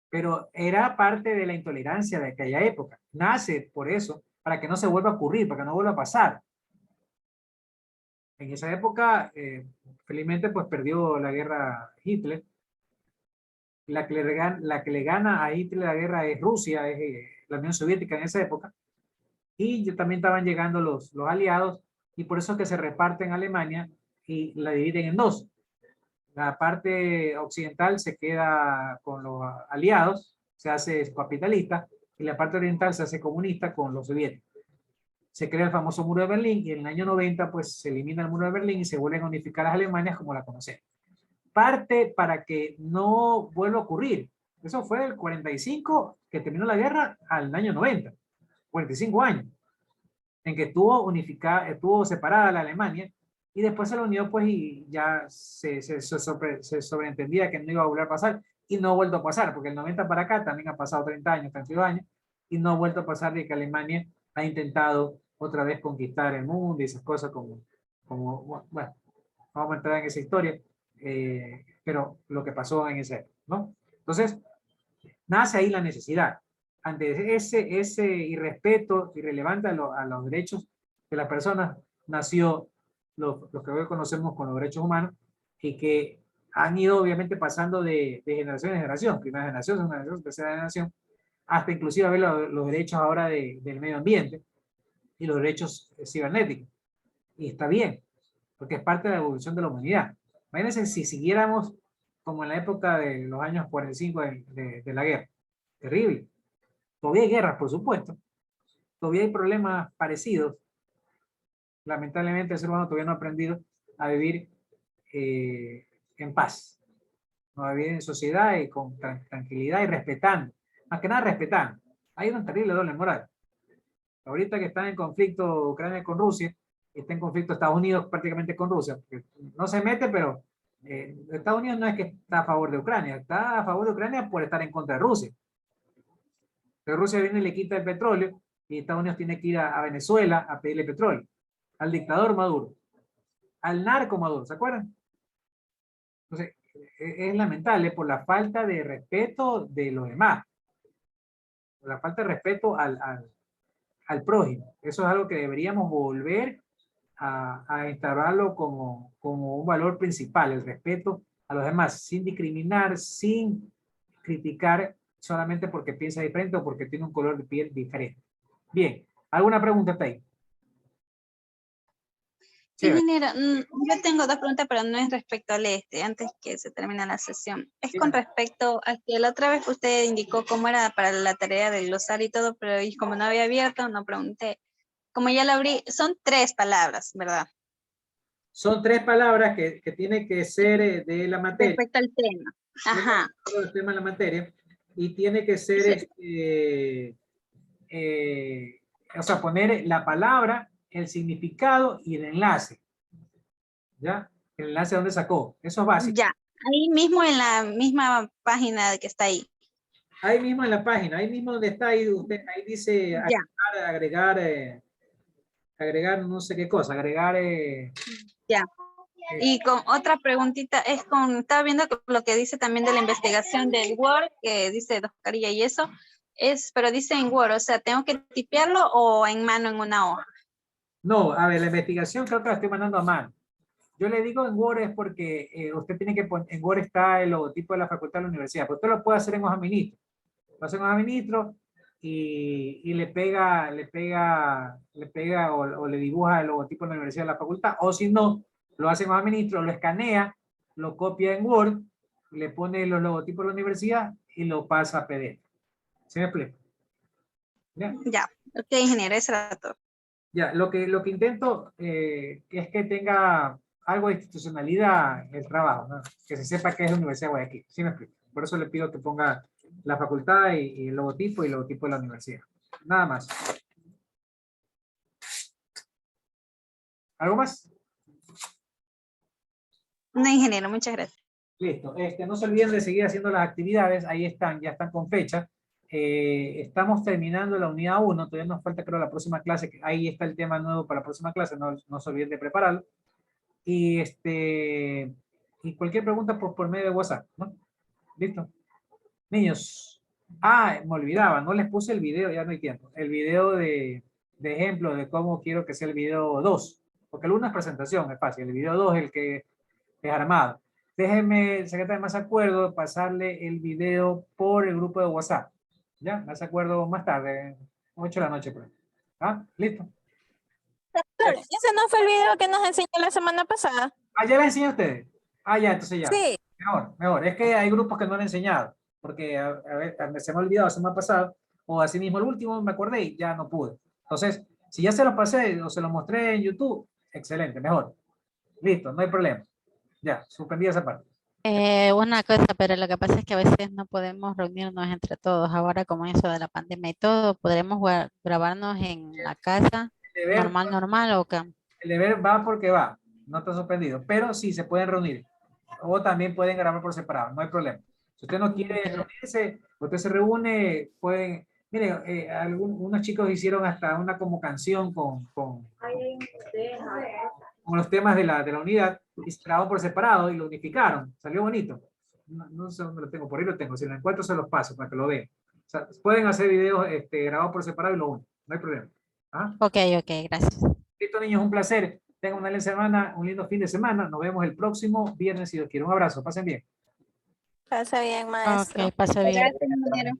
[SPEAKER 1] Pero era parte de la intolerancia de aquella época. Nace por eso, para que no se vuelva a ocurrir, para que no vuelva a pasar. En esa época, felizmente, pues perdió la guerra Hitler. La que le gana a Hitler la guerra es Rusia, es la Unión Soviética en esa época. Y también estaban llegando los aliados, y por eso es que se reparten Alemania y la dividen en dos. La parte occidental se queda con los aliados, se hace capitalista, y la parte oriental se hace comunista con los soviéticos. Se crea el famoso muro de Berlín, y en el año 90 pues se elimina el muro de Berlín y se vuelven a unificar las Alemanias como la conocemos. Parte para que no vuelva a ocurrir. Eso fue del 45 que terminó la guerra al año 90. 45 años, en que estuvo unificada, estuvo separada la Alemania, y después se la unió, pues, y ya se sobreentendía que no iba a volver a pasar, y no ha vuelto a pasar, porque el 90 para acá también ha pasado 30 años, 32 años, y no ha vuelto a pasar de que Alemania ha intentado otra vez conquistar el mundo y esas cosas como bueno, vamos a entrar en esa historia, pero lo que pasó en ese, ¿no? Entonces, nace ahí la necesidad. Ante ese irrespeto irrelevante a los derechos de las personas, nació lo que hoy conocemos como los derechos humanos, y que han ido obviamente pasando de generación en generación, primera generación, segunda generación, tercera generación, hasta inclusive ver los derechos ahora del medio ambiente y los derechos cibernéticos. Y está bien, porque es parte de la evolución de la humanidad. Imagínense si siguiéramos como en la época de los años 45 de la guerra. Terrible. Todavía hay guerras, por supuesto. Todavía hay problemas parecidos. Lamentablemente el ser humano todavía no ha aprendido a vivir en paz. No, a vivir en sociedad y con tranquilidad y respetando. Más que nada respetando. Hay una terrible doble moral. Ahorita que está en conflicto Ucrania con Rusia, está en conflicto Estados Unidos prácticamente con Rusia, porque no se mete, pero Estados Unidos no es que está a favor de Ucrania, está a favor de Ucrania por estar en contra de Rusia. Pero Rusia viene y le quita el petróleo, y Estados Unidos tiene que ir a Venezuela a pedirle petróleo. Al dictador Maduro. Al narco Maduro, ¿se acuerdan? Entonces, es lamentable por la falta de respeto de los demás. Por la falta de respeto al prójimo. Eso es algo que deberíamos volver a instaurarlo como un valor principal, el respeto a los demás, sin discriminar, sin criticar solamente porque piensa diferente o porque tiene un color de piel diferente. Bien, ¿alguna pregunta hasta ahí?
[SPEAKER 10] Sí, ingeniero, yo tengo dos preguntas, pero no es respecto al antes que se termine la sesión. Es con respecto a que la otra vez usted indicó cómo era para la tarea del glosario y todo, pero como no había abierto, no pregunté. Como ya lo abrí, son 3 palabras, ¿verdad?
[SPEAKER 1] Son 3 palabras que tienen que ser de la materia.
[SPEAKER 10] Respecto al tema. Ajá.
[SPEAKER 1] El tema de la materia. Y tiene que ser, o sea, poner la palabra, el significado y el enlace. ¿Ya? El enlace donde sacó. Eso es básico.
[SPEAKER 10] Ya. Ahí mismo en la misma página que está ahí.
[SPEAKER 1] Ahí mismo en la página. Ahí mismo donde está ahí. Usted, ahí dice agregar no sé qué cosa. Agregar...
[SPEAKER 10] ya. Y con otra preguntita, estaba viendo lo que dice también de la investigación del Word, que dice dos carillas y eso, pero dice en Word, o sea, ¿tengo que tipearlo o en mano en una hoja?
[SPEAKER 1] No, a ver, la investigación creo que la estoy mandando a mano. Yo le digo en Word es porque usted tiene que poner, en Word está el logotipo de la facultad de la universidad, pero usted lo puede hacer en hoja ministro. Lo hace en hoja ministro y le pega o le dibuja el logotipo de la universidad de la facultad, o si no, lo hace en hoja ministro, lo escanea, lo copia en Word, le pone los logotipos de la universidad y lo pasa a PDF. ¿Se me explica?
[SPEAKER 10] Ya, ok, ingeniero, eso era todo.
[SPEAKER 1] Ya, lo que intento es que tenga algo de institucionalidad el trabajo, ¿no? Que se sepa que es la Universidad de Guayaquil. ¿Sí me explico? Por eso le pido que ponga la facultad y el logotipo de la universidad. Nada más. ¿Algo más?
[SPEAKER 10] No, ingeniero, muchas gracias.
[SPEAKER 1] Listo. No se olviden de seguir haciendo las actividades. Ahí están, ya están con fecha. Estamos terminando la unidad 1. Todavía nos falta, creo, la próxima clase. Ahí está el tema nuevo para la próxima clase. No se olviden de prepararlo. Y cualquier pregunta por medio de WhatsApp, ¿no? Listo. Niños. Me olvidaba. No les puse el video. Ya no hay tiempo. El video de de ejemplo de cómo quiero que sea el video 2. Porque el 1 es presentación, es fácil. El video 2 es el que es armado. Déjenme, secretario, más acuerdo, pasarle el video por el grupo de WhatsApp. ¿Ya? Más acuerdo más tarde, 8 de la noche. Pues. ¿Ah? ¿Listo?
[SPEAKER 5] Doctor, ese no fue el video que nos enseñó la semana pasada.
[SPEAKER 1] Ah, ¿ya les enseñé a ustedes? Ah, ya, entonces ya.
[SPEAKER 5] Sí.
[SPEAKER 1] Mejor, mejor. Es que hay grupos que no lo han enseñado. Porque a ver, se me ha olvidado la semana pasada, o así mismo el último me acordé y ya no pude. Entonces, si ya se los pasé o se los mostré en YouTube, excelente, mejor. Listo, no hay problema. Ya, suspendí esa parte.
[SPEAKER 3] Una cosa, pero lo que pasa es que a veces no podemos reunirnos entre todos. Ahora, como eso de la pandemia y todo, podremos grabarnos en la casa, normal o qué.
[SPEAKER 1] El deber va porque va, no está suspendido, pero sí se pueden reunir. O también pueden grabar por separado, no hay problema. Si usted no quiere reunirse, usted se reúne, pueden... Miren, unos chicos hicieron hasta una como canción con los temas de la unidad, y se grabó por separado y lo unificaron. Salió bonito. No sé dónde lo tengo, por ahí lo tengo. Si lo encuentro se los paso para que lo vean. O sea, pueden hacer videos grabados por separado y lo unen. No hay problema. ¿Ah?
[SPEAKER 3] Ok, gracias.
[SPEAKER 1] Listo, niños, un placer. Tengan una linda semana, un lindo fin de semana. Nos vemos el próximo viernes si Dios quiere. Un abrazo. Pasen bien.
[SPEAKER 5] Pasa bien, maestro.
[SPEAKER 3] Ok, pasa bien.
[SPEAKER 10] Gracias, ingeniero.